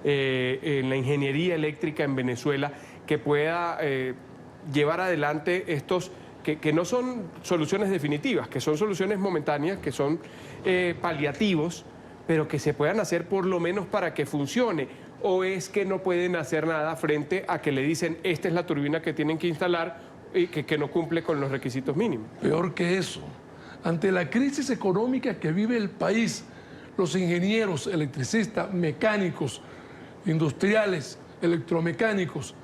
en la ingeniería eléctrica en Venezuela, que pueda llevar adelante estos, que no son soluciones definitivas, que son soluciones momentáneas, que son paliativos, pero que se puedan hacer por lo menos para que funcione. ¿O es que no pueden hacer nada frente a que le dicen esta es la turbina que tienen que instalar y que no cumple con los requisitos mínimos? Peor que eso, ante la crisis económica que vive el país, los ingenieros, electricistas, mecánicos, industriales, electromecánicos,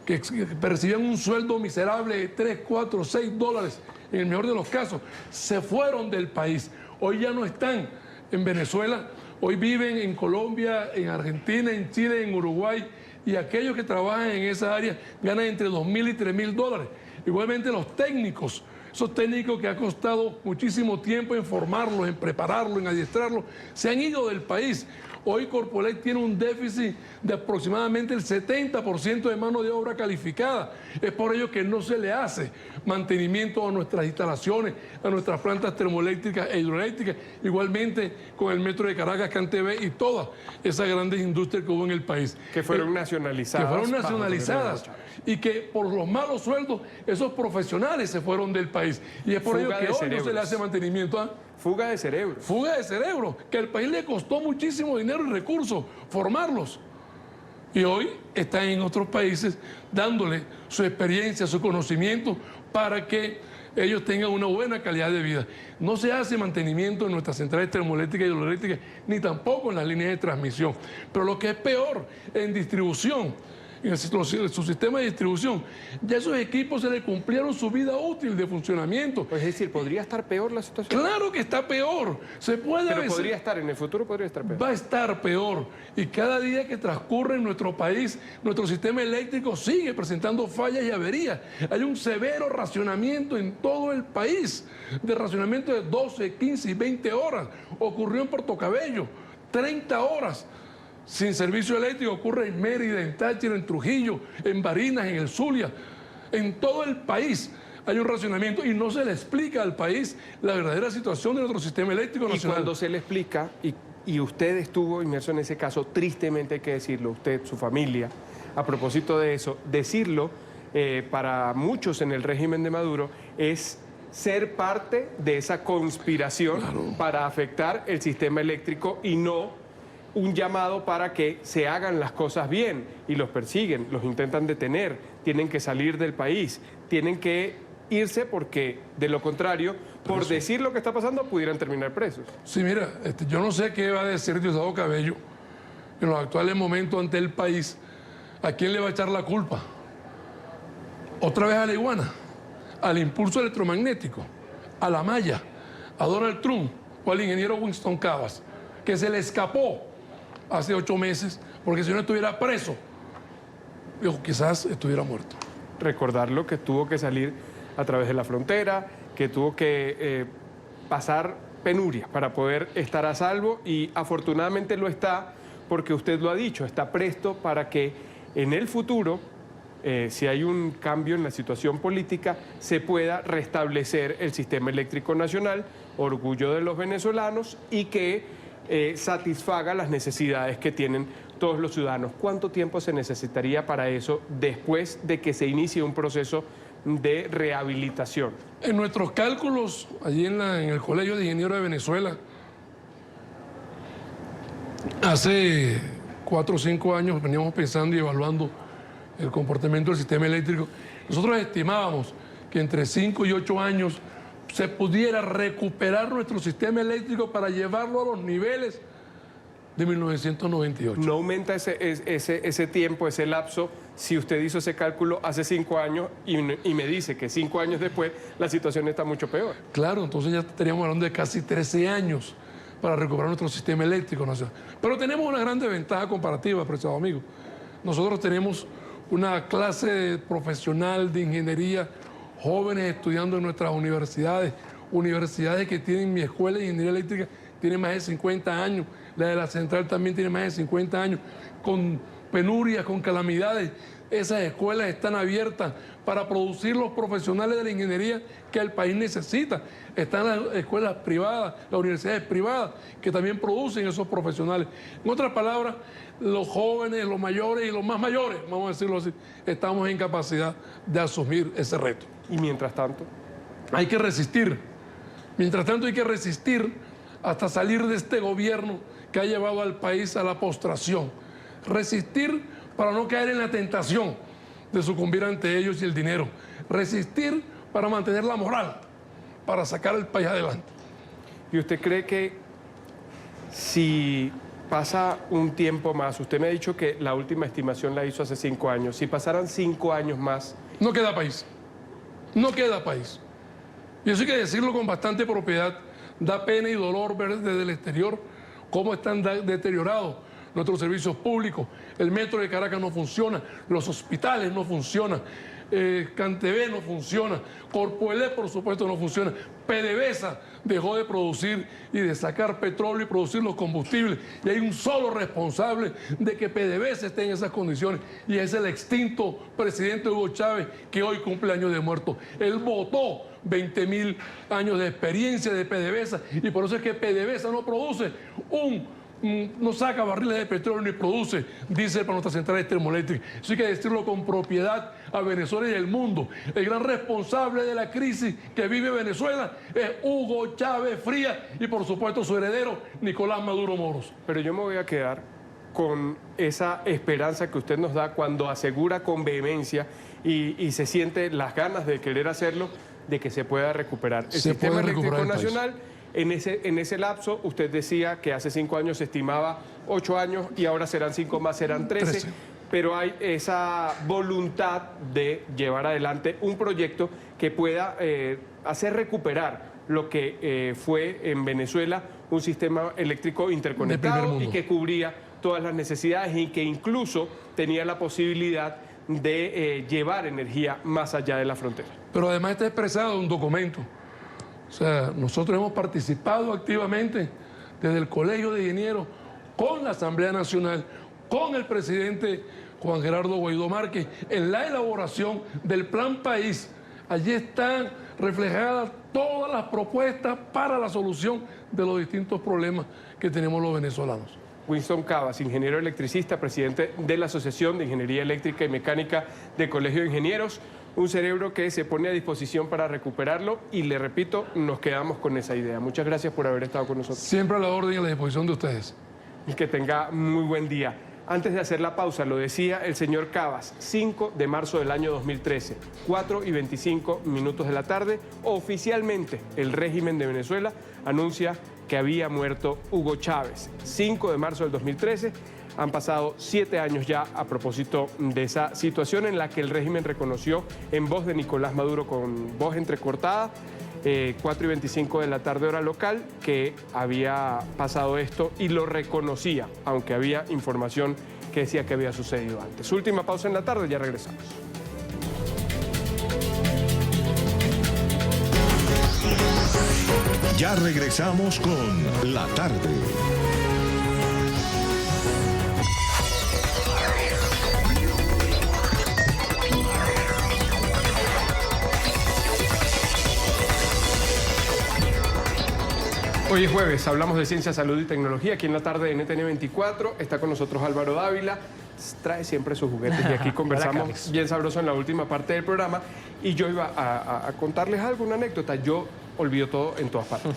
que percibían un sueldo miserable de 3, 4, 6 dólares, en el mejor de los casos, se fueron del país. Hoy ya no están en Venezuela, hoy viven en Colombia, en Argentina, en Chile, en Uruguay, y aquellos que trabajan en esa área ganan entre 2.000 y 3.000 dólares. Igualmente los técnicos, esos técnicos que ha costado muchísimo tiempo en formarlos, en prepararlos, en adiestrarlos, se han ido del país. Hoy Corpoelec tiene un déficit de aproximadamente el 70% de mano de obra calificada. Es por ello que no se le hace mantenimiento a nuestras instalaciones, a nuestras plantas termoeléctricas e hidroeléctricas, igualmente con el metro de Caracas, CanTV y todas esas grandes industrias que hubo en el país. Que fueron nacionalizadas. Que fueron nacionalizadas y que por los malos sueldos esos profesionales se fueron del país. Y es por ello que hoy no se le hace mantenimiento. Fuga de cerebros. Fuga de cerebros, que al país le costó muchísimo dinero y recursos formarlos. Y hoy están en otros países dándole su experiencia, su conocimiento para que ellos tengan una buena calidad de vida. No se hace mantenimiento en nuestras centrales termoeléctricas y hidroeléctricas, ni tampoco en las líneas de transmisión. Pero lo que es peor, en distribución, en su sistema de distribución, ya esos equipos se les cumplieron su vida útil de funcionamiento. Es decir, ¿podría estar peor la situación? Claro que está peor. Se puede. Pero podría estar, en el futuro podría estar peor. Va a estar peor. Y cada día que transcurre en nuestro país, nuestro sistema eléctrico sigue presentando fallas y averías. Hay un severo racionamiento en todo el país, de racionamiento de 12, 15 y 20 horas. Ocurrió en Portocabello, 30 horas. Sin servicio eléctrico. Ocurre en Mérida, en Táchira, en Trujillo, en Barinas, en el Zulia. En todo el país hay un racionamiento y no se le explica al país la verdadera situación de nuestro sistema eléctrico nacional. Y cuando se le explica, y usted estuvo inmerso en ese caso, tristemente hay que decirlo, usted, su familia, a propósito de eso, decirlo para muchos en el régimen de Maduro es ser parte de esa conspiración para afectar el sistema eléctrico y no un llamado para que se hagan las cosas bien, y los persiguen, los intentan detener, tienen que salir del país, tienen que irse porque de lo contrario, por decir lo que está pasando, pudieran terminar presos. Sí, mira, yo no sé qué va a decir Diosdado Cabello en los actuales momentos ante el país. ¿A quién le va a echar la culpa? ¿Otra vez a la iguana? ¿Al impulso electromagnético? ¿A la malla? a Donald Trump o al ingeniero Winston Cavas, que se le escapó hace 8 meses, porque si no estuviera preso, quizás estuviera muerto. Recordarlo que tuvo que salir a través de la frontera, que tuvo que pasar penurias para poder estar a salvo, y afortunadamente lo está, porque usted lo ha dicho, está presto para que en el futuro, si hay un cambio en la situación política, se pueda restablecer el sistema eléctrico nacional, orgullo de los venezolanos, y que satisfaga las necesidades que tienen todos los ciudadanos. ¿Cuánto tiempo se necesitaría para eso después de que se inicie un proceso de rehabilitación? En nuestros cálculos, allí en el Colegio de Ingenieros de Venezuela, hace 4 o 5 años veníamos pensando y evaluando el comportamiento del sistema eléctrico. Nosotros estimábamos que entre 5 y 8 años se pudiera recuperar nuestro sistema eléctrico para llevarlo a los niveles de 1998. ¿No aumenta ese tiempo, ese lapso, si usted hizo ese cálculo hace 5 años y me dice que 5 años después la situación está mucho peor? Claro, entonces ya estaríamos hablando de casi 13 años para recuperar nuestro sistema eléctrico nacional. Pero tenemos una gran ventaja comparativa, apreciado amigo. Nosotros tenemos una clase profesional de ingeniería, jóvenes estudiando en nuestras universidades que tienen, mi escuela de ingeniería eléctrica tiene más de 50 años, la de la central también tiene más de 50 años, con penurias, con calamidades. Esas escuelas están abiertas para producir los profesionales de la ingeniería que el país necesita. Están las escuelas privadas, las universidades privadas, que también producen esos profesionales. En otras palabras, los jóvenes, los mayores y los más mayores, vamos a decirlo así, estamos en capacidad de asumir ese reto. ¿Y mientras tanto? Hay que resistir. Mientras tanto hay que resistir hasta salir de este gobierno que ha llevado al país a la postración. Resistir para no caer en la tentación de sucumbir ante ellos y el dinero. Resistir para mantener la moral, para sacar el país adelante. ¿Y usted cree que si pasa un tiempo más, usted me ha dicho que la última estimación la hizo hace 5 años, si pasaran 5 años más? No queda país. No queda país. Y eso hay que decirlo con bastante propiedad. Da pena y dolor ver desde el exterior cómo están deteriorados nuestros servicios públicos. El metro de Caracas no funciona, los hospitales no funcionan, CanTV no funciona, Corpoelec por supuesto no funciona, PDVSA dejó de producir y de sacar petróleo y producir los combustibles, y hay un solo responsable de que PDVSA esté en esas condiciones, y es el extinto presidente Hugo Chávez, que hoy cumple años de muerto. Él votó 20.000 años de experiencia de PDVSA, y por eso es que PDVSA no produce no saca barriles de petróleo ni produce diésel para nuestras centrales termoeléctricas. Eso hay que decirlo con propiedad a Venezuela y al mundo. El gran responsable de la crisis que vive Venezuela es Hugo Chávez Frías y por supuesto su heredero Nicolás Maduro Moros. Pero yo me voy a quedar con esa esperanza que usted nos da cuando asegura con vehemencia y se siente las ganas de querer hacerlo, de que se pueda recuperar el sistema eléctrico nacional. En ese lapso, usted decía que hace 5 años se estimaba 8 años y ahora serán 5 más, serán 13. Pero hay esa voluntad de llevar adelante un proyecto que pueda hacer recuperar lo que fue en Venezuela un sistema eléctrico interconectado y que cubría todas las necesidades y que incluso tenía la posibilidad de llevar energía más allá de la frontera. Pero además está expresado en un documento. O sea, nosotros hemos participado activamente desde el Colegio de Ingenieros con la Asamblea Nacional, con el presidente Juan Gerardo Guaidó Márquez, en la elaboración del Plan País. Allí están reflejadas todas las propuestas para la solución de los distintos problemas que tenemos los venezolanos. Winston Cavas, ingeniero electricista, presidente de la Asociación de Ingeniería Eléctrica y Mecánica del Colegio de Ingenieros. Un cerebro que se pone a disposición para recuperarlo y, le repito, nos quedamos con esa idea. Muchas gracias por haber estado con nosotros. Siempre a la orden y a la disposición de ustedes. Y que tenga muy buen día. Antes de hacer la pausa, lo decía el señor Cavas, 5 de marzo del año 2013, 4:25 de la tarde, oficialmente el régimen de Venezuela anuncia que había muerto Hugo Chávez. 5 de marzo del 2013, han pasado 7 años ya a propósito de esa situación en la que el régimen reconoció en voz de Nicolás Maduro, con voz entrecortada, 4:25 de la tarde hora local, que había pasado esto y lo reconocía, aunque había información que decía que había sucedido antes. Última pausa en la tarde, ya regresamos. Ya regresamos con La Tarde. Hoy es jueves, hablamos de ciencia, salud y tecnología. Aquí en La Tarde de NTN 24 está con nosotros Álvaro Dávila. Trae siempre sus juguetes y aquí conversamos bien sabroso en la última parte del programa. Y yo iba a contarles algo, una anécdota. Yo olvido todo en todas partes.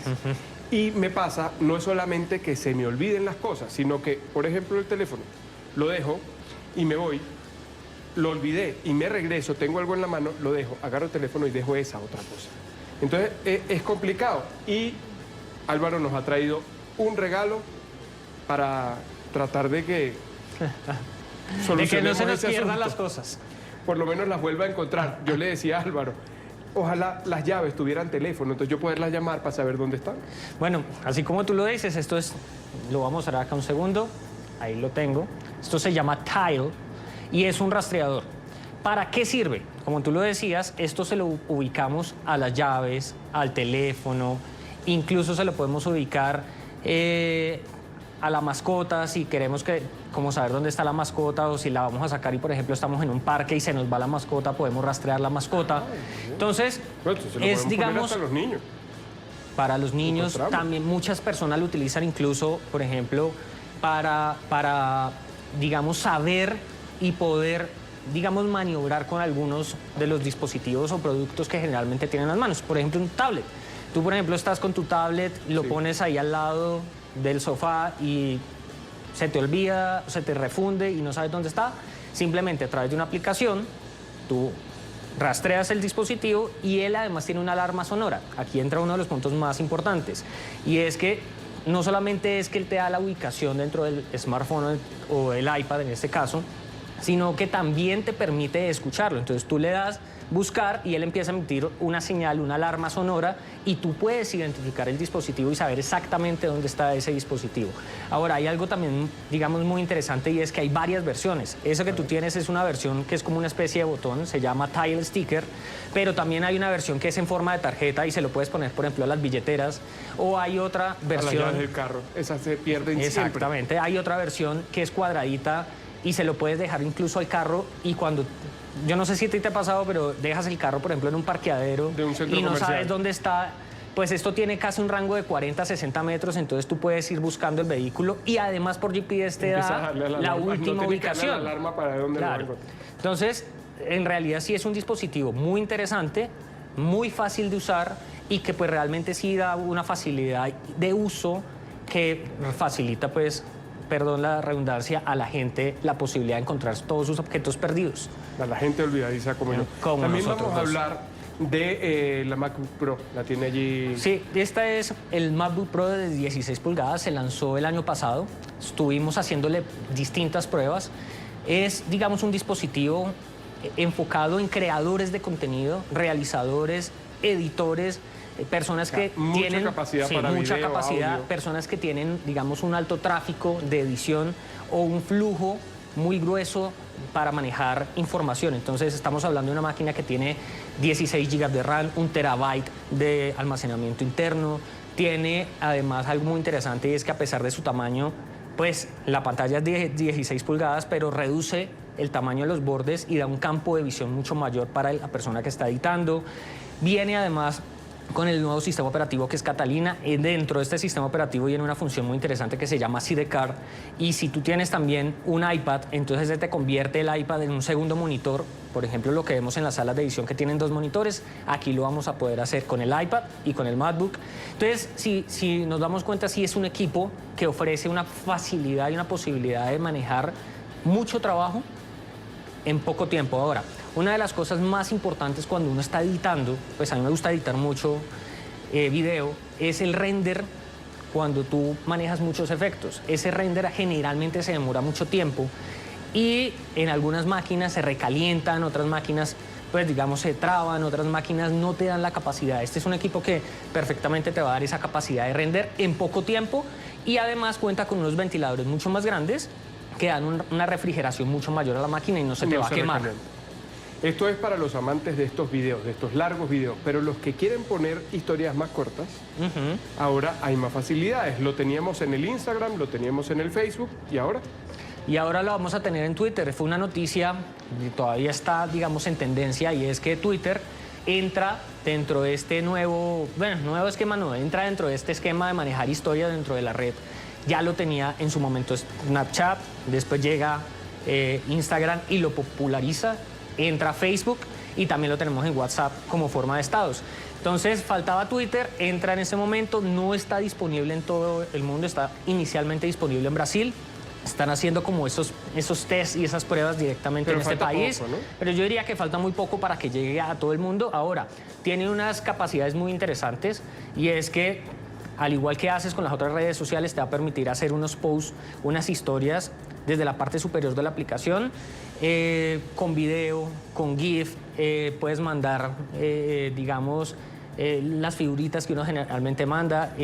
Y me pasa, no es solamente que se me olviden las cosas, sino que, por ejemplo, el teléfono, lo dejo y me voy, lo olvidé y me regreso, tengo algo en la mano, lo dejo, agarro el teléfono y dejo esa otra cosa. Entonces, es complicado. Y Álvaro nos ha traído un regalo para tratar de que no se nos pierdan asunto. las cosas. Por lo menos las vuelva a encontrar. Yo le decía a Álvaro, ojalá las llaves tuvieran teléfono, entonces yo poderlas llamar para saber dónde están. Bueno, así como tú lo dices, esto es, lo voy a mostrar acá un segundo, ahí lo tengo. Esto se llama Tile y es un rastreador. ¿Para qué sirve? Como tú lo decías, esto se lo ubicamos a las llaves, al teléfono, incluso se lo podemos ubicar a la mascota si queremos como saber dónde está la mascota o si la vamos a sacar y, por ejemplo, estamos en un parque y se nos va la mascota, podemos rastrear la mascota. Entonces, es, digamos, hasta los niños. Para los niños, también muchas personas lo utilizan incluso, por ejemplo, para digamos, saber y poder, digamos, maniobrar con algunos de los dispositivos o productos que generalmente tienen en las manos. Por ejemplo, un tablet. Tú, por ejemplo, estás con tu tablet, lo pones ahí al lado del sofá y se te olvida, se te refunde y no sabes dónde está. Simplemente a través de una aplicación, tú rastreas el dispositivo y él además tiene una alarma sonora. Aquí entra uno de los puntos más importantes y es que no solamente es que él te da la ubicación dentro del smartphone o el iPad en este caso, sino que también te permite escucharlo. Entonces tú le das buscar y él empieza a emitir una señal, una alarma sonora y tú puedes identificar el dispositivo y saber exactamente dónde está ese dispositivo. Ahora, hay algo también, digamos, muy interesante y es que hay varias versiones. Esa que tú tienes es una versión que es como una especie de botón, se llama Tile Sticker, pero también hay una versión que es en forma de tarjeta y se lo puedes poner, por ejemplo, a las billeteras, o hay otra versión... A las llaves del carro, esas se pierden siempre. Exactamente, hay otra versión que es cuadradita y se lo puedes dejar incluso al carro y cuando... Yo no sé si a ti te ha pasado, pero dejas el carro, por ejemplo, en un parqueadero de un centro y no comercial. sabes dónde está, pues esto tiene casi un rango de 40 a 60 metros, entonces tú puedes ir buscando el vehículo y además por GPS te da la última ubicación. La alarma para dónde claro. lo Entonces, en realidad sí es un dispositivo muy interesante, muy fácil de usar y que pues realmente sí da una facilidad de uso que facilita pues... perdón la redundancia, a la gente la posibilidad de encontrar todos sus objetos perdidos. A la gente olvidadiza como yo. También vamos a hablar de la MacBook Pro, la tiene allí... Sí, esta es el MacBook Pro de 16 pulgadas, se lanzó el año pasado, estuvimos haciéndole distintas pruebas. Es, digamos, un dispositivo enfocado en creadores de contenido, realizadores, editores, personas que tienen mucha capacidad, personas que tienen, digamos, un alto tráfico de edición o un flujo muy grueso para manejar información. Entonces estamos hablando de una máquina que tiene 16 GB de RAM, 1 TB de almacenamiento interno, tiene además algo muy interesante y es que a pesar de su tamaño, pues la pantalla es de 16 pulgadas, pero reduce el tamaño de los bordes y da un campo de visión mucho mayor para la persona que está editando. Viene además con el nuevo sistema operativo que es Catalina. Dentro de este sistema operativo viene una función muy interesante que se llama Sidecar y si tú tienes también un iPad, entonces se te convierte el iPad en un segundo monitor. Por ejemplo, lo que vemos en las salas de edición que tienen 2 monitores, aquí lo vamos a poder hacer con el iPad y con el MacBook. Entonces, si nos damos cuenta, sí es un equipo que ofrece una facilidad y una posibilidad de manejar mucho trabajo en poco tiempo. Ahora, una de las cosas más importantes cuando uno está editando, pues a mí me gusta editar mucho video, es el render cuando tú manejas muchos efectos. Ese render generalmente se demora mucho tiempo y en algunas máquinas se recalientan, otras máquinas pues digamos se traban, otras máquinas no te dan la capacidad. Este es un equipo que perfectamente te va a dar esa capacidad de render en poco tiempo y además cuenta con unos ventiladores mucho más grandes que dan una refrigeración mucho mayor a la máquina y no se te va a quemar. Esto es para los amantes de estos videos, de estos largos videos, pero los que quieren poner historias más cortas, ahora hay más facilidades. Lo teníamos en el Instagram, lo teníamos en el Facebook, ¿y ahora? Y ahora lo vamos a tener en Twitter. Fue una noticia, y todavía está, digamos, en tendencia, y es que Twitter entra dentro de este nuevo esquema, entra dentro de este esquema de manejar historias dentro de la red. Ya lo tenía en su momento Snapchat, después llega Instagram y lo populariza. Entra Facebook y también lo tenemos en WhatsApp como forma de estados. Entonces faltaba Twitter, entra en ese momento, no está disponible en todo el mundo, está inicialmente disponible en Brasil. Están haciendo como esos tests y esas pruebas directamente en este país. Poco, ¿no? Pero yo diría que falta muy poco para que llegue a todo el mundo. Ahora, tiene unas capacidades muy interesantes y es que, al igual que haces con las otras redes sociales, te va a permitir hacer unos posts, unas historias desde la parte superior de la aplicación, con video, con GIF, puedes mandar, digamos, las figuritas que uno generalmente manda,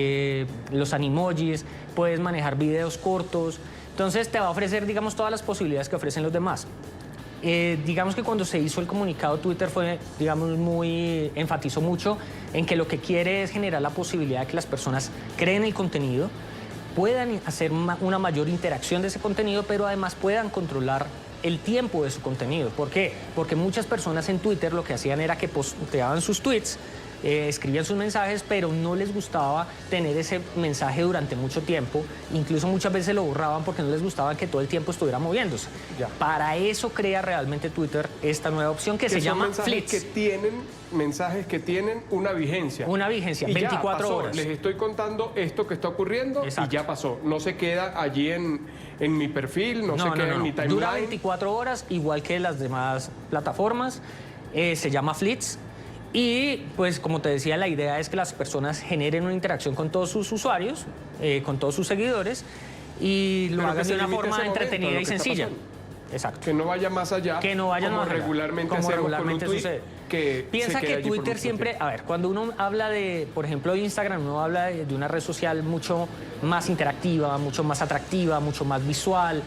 los animojis, puedes manejar videos cortos. Entonces te va a ofrecer, digamos, todas las posibilidades que ofrecen los demás. Digamos que cuando se hizo el comunicado, Twitter enfatizó mucho en que lo que quiere es generar la posibilidad de que las personas creen el contenido, puedan hacer una mayor interacción de ese contenido, pero además puedan controlar el tiempo de su contenido. ¿Por qué? Porque muchas personas en Twitter lo que hacían era que posteaban sus tweets, escribían sus mensajes, pero no les gustaba tener ese mensaje durante mucho tiempo. Incluso muchas veces lo borraban porque no les gustaba que todo el tiempo estuviera moviéndose. Ya. Para eso crea realmente Twitter esta nueva opción que se llama Flits. Mensajes que tienen una vigencia. Una vigencia, 24 horas. Les estoy contando esto que está ocurriendo. Exacto. Y ya pasó. No se queda allí en mi perfil, no se queda en mi timeline. Dura 24 horas, igual que las demás plataformas. Se llama Flits. Y, pues, como te decía, la idea es que las personas generen una interacción con todos sus usuarios, con todos sus seguidores, y lo hagan de una forma entretenida y sencilla. Exacto. Que no vaya más allá, que no vaya como más regularmente, como regularmente con un sucede. Que piensa que Twitter siempre, a ver, cuando uno habla de, por ejemplo, de Instagram, uno habla de una red social mucho más interactiva, mucho más atractiva, mucho más visual.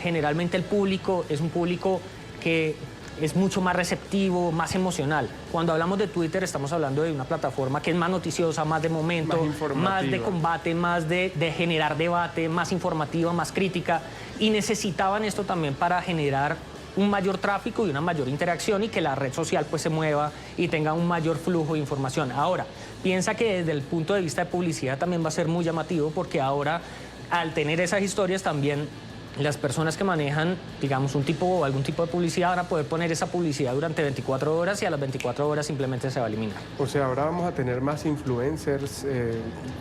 Generalmente el público es un público que es mucho más receptivo, más emocional. Cuando hablamos de Twitter estamos hablando de una plataforma que es más noticiosa, más de momento, más de combate, más de generar debate, más informativa, más crítica. Y necesitaban esto también para generar un mayor tráfico y una mayor interacción y que la red social pues se mueva y tenga un mayor flujo de información. Ahora, piensa que desde el punto de vista de publicidad también va a ser muy llamativo porque ahora, al tener esas historias también, las personas que manejan, digamos, algún tipo de publicidad van a poder poner esa publicidad durante 24 horas y a las 24 horas simplemente se va a eliminar. O sea, ahora vamos a tener más influencers.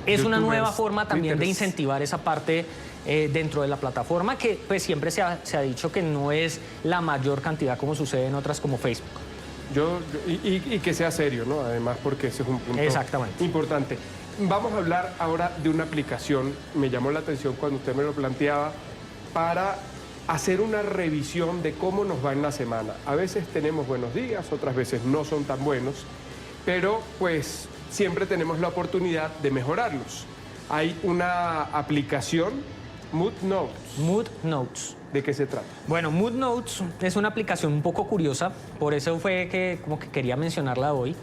Es una nueva forma también de incentivar esa parte dentro de la plataforma que pues siempre se ha dicho que no es la mayor cantidad como sucede en otras como Facebook. Y que sea serio, ¿no? Además, porque ese es un punto importante. Vamos a hablar ahora de una aplicación. Me llamó la atención cuando usted me lo planteaba, para hacer una revisión de cómo nos va en la semana. A veces tenemos buenos días, otras veces no son tan buenos, pero pues siempre tenemos la oportunidad de mejorarlos. Hay una aplicación, Mood Notes. Mood Notes. ¿De qué se trata? Bueno, Mood Notes es una aplicación un poco curiosa, por eso fue que como que quería mencionarla hoy.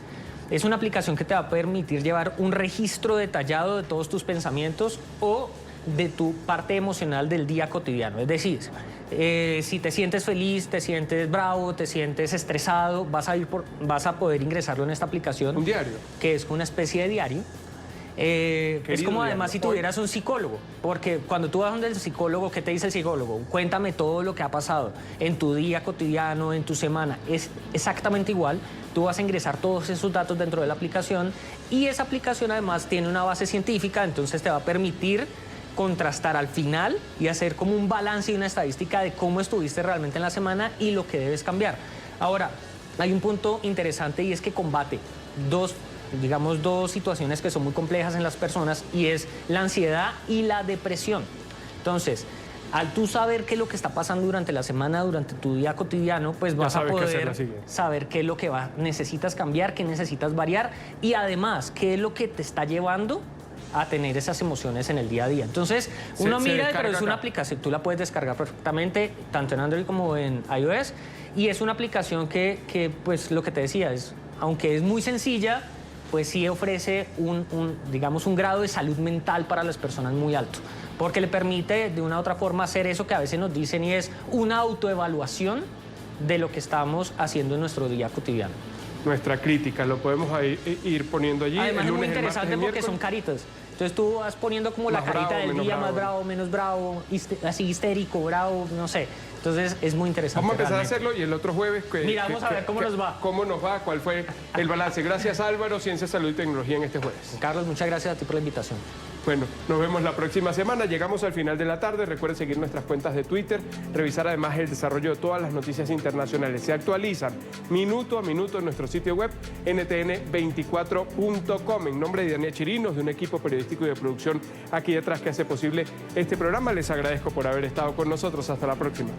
Es una aplicación que te va a permitir llevar un registro detallado de todos tus pensamientos o de tu parte emocional del día cotidiano. Es decir, si te sientes feliz, te sientes bravo, te sientes estresado, vas a poder ingresarlo en esta aplicación. ¿Un diario? Que es una especie de diario. Es como además si tuvieras un psicólogo, porque cuando tú vas donde el psicólogo, ¿qué te dice el psicólogo? Cuéntame todo lo que ha pasado en tu día cotidiano, en tu semana. Es exactamente igual. Tú vas a ingresar todos esos datos dentro de la aplicación y esa aplicación además tiene una base científica, entonces te va a permitir contrastar al final y hacer como un balance y una estadística de cómo estuviste realmente en la semana y lo que debes cambiar. Ahora, hay un punto interesante y es que combate dos situaciones que son muy complejas en las personas y es la ansiedad y la depresión. Entonces, al tú saber qué es lo que está pasando durante la semana, durante tu día cotidiano, pues vas a poder saber qué es lo que necesitas cambiar, qué necesitas variar y además qué es lo que te está llevando a tener esas emociones en el día a día. Entonces, uno mira, pero es una aplicación, tú la puedes descargar perfectamente, tanto en Android como en iOS, y es una aplicación que pues lo que te decía, aunque es muy sencilla, pues sí ofrece digamos, un grado de salud mental para las personas muy alto, porque le permite de una u otra forma hacer eso que a veces nos dicen y es una autoevaluación de lo que estamos haciendo en nuestro día cotidiano. Nuestra crítica, lo podemos ir poniendo allí. Además es muy interesante porque son caritas. Entonces tú vas poniendo como la carita del día, más bravo, menos bravo, así histérico, bravo, no sé. Entonces es muy interesante. Vamos a empezar a hacerlo y el otro jueves... Vamos a ver cómo nos va. ¿Cómo nos va? ¿Cuál fue el balance? Gracias, Álvaro, Ciencia, Salud y Tecnología en este jueves. Carlos, muchas gracias a ti por la invitación. Bueno, nos vemos la próxima semana. Llegamos al final de la tarde. Recuerden seguir nuestras cuentas de Twitter, revisar además el desarrollo de todas las noticias internacionales. Se actualizan minuto a minuto en nuestro sitio web ntn24.com. En nombre de Daniela Chirinos, de un equipo periodístico y de producción aquí detrás que hace posible este programa, les agradezco por haber estado con nosotros. Hasta la próxima.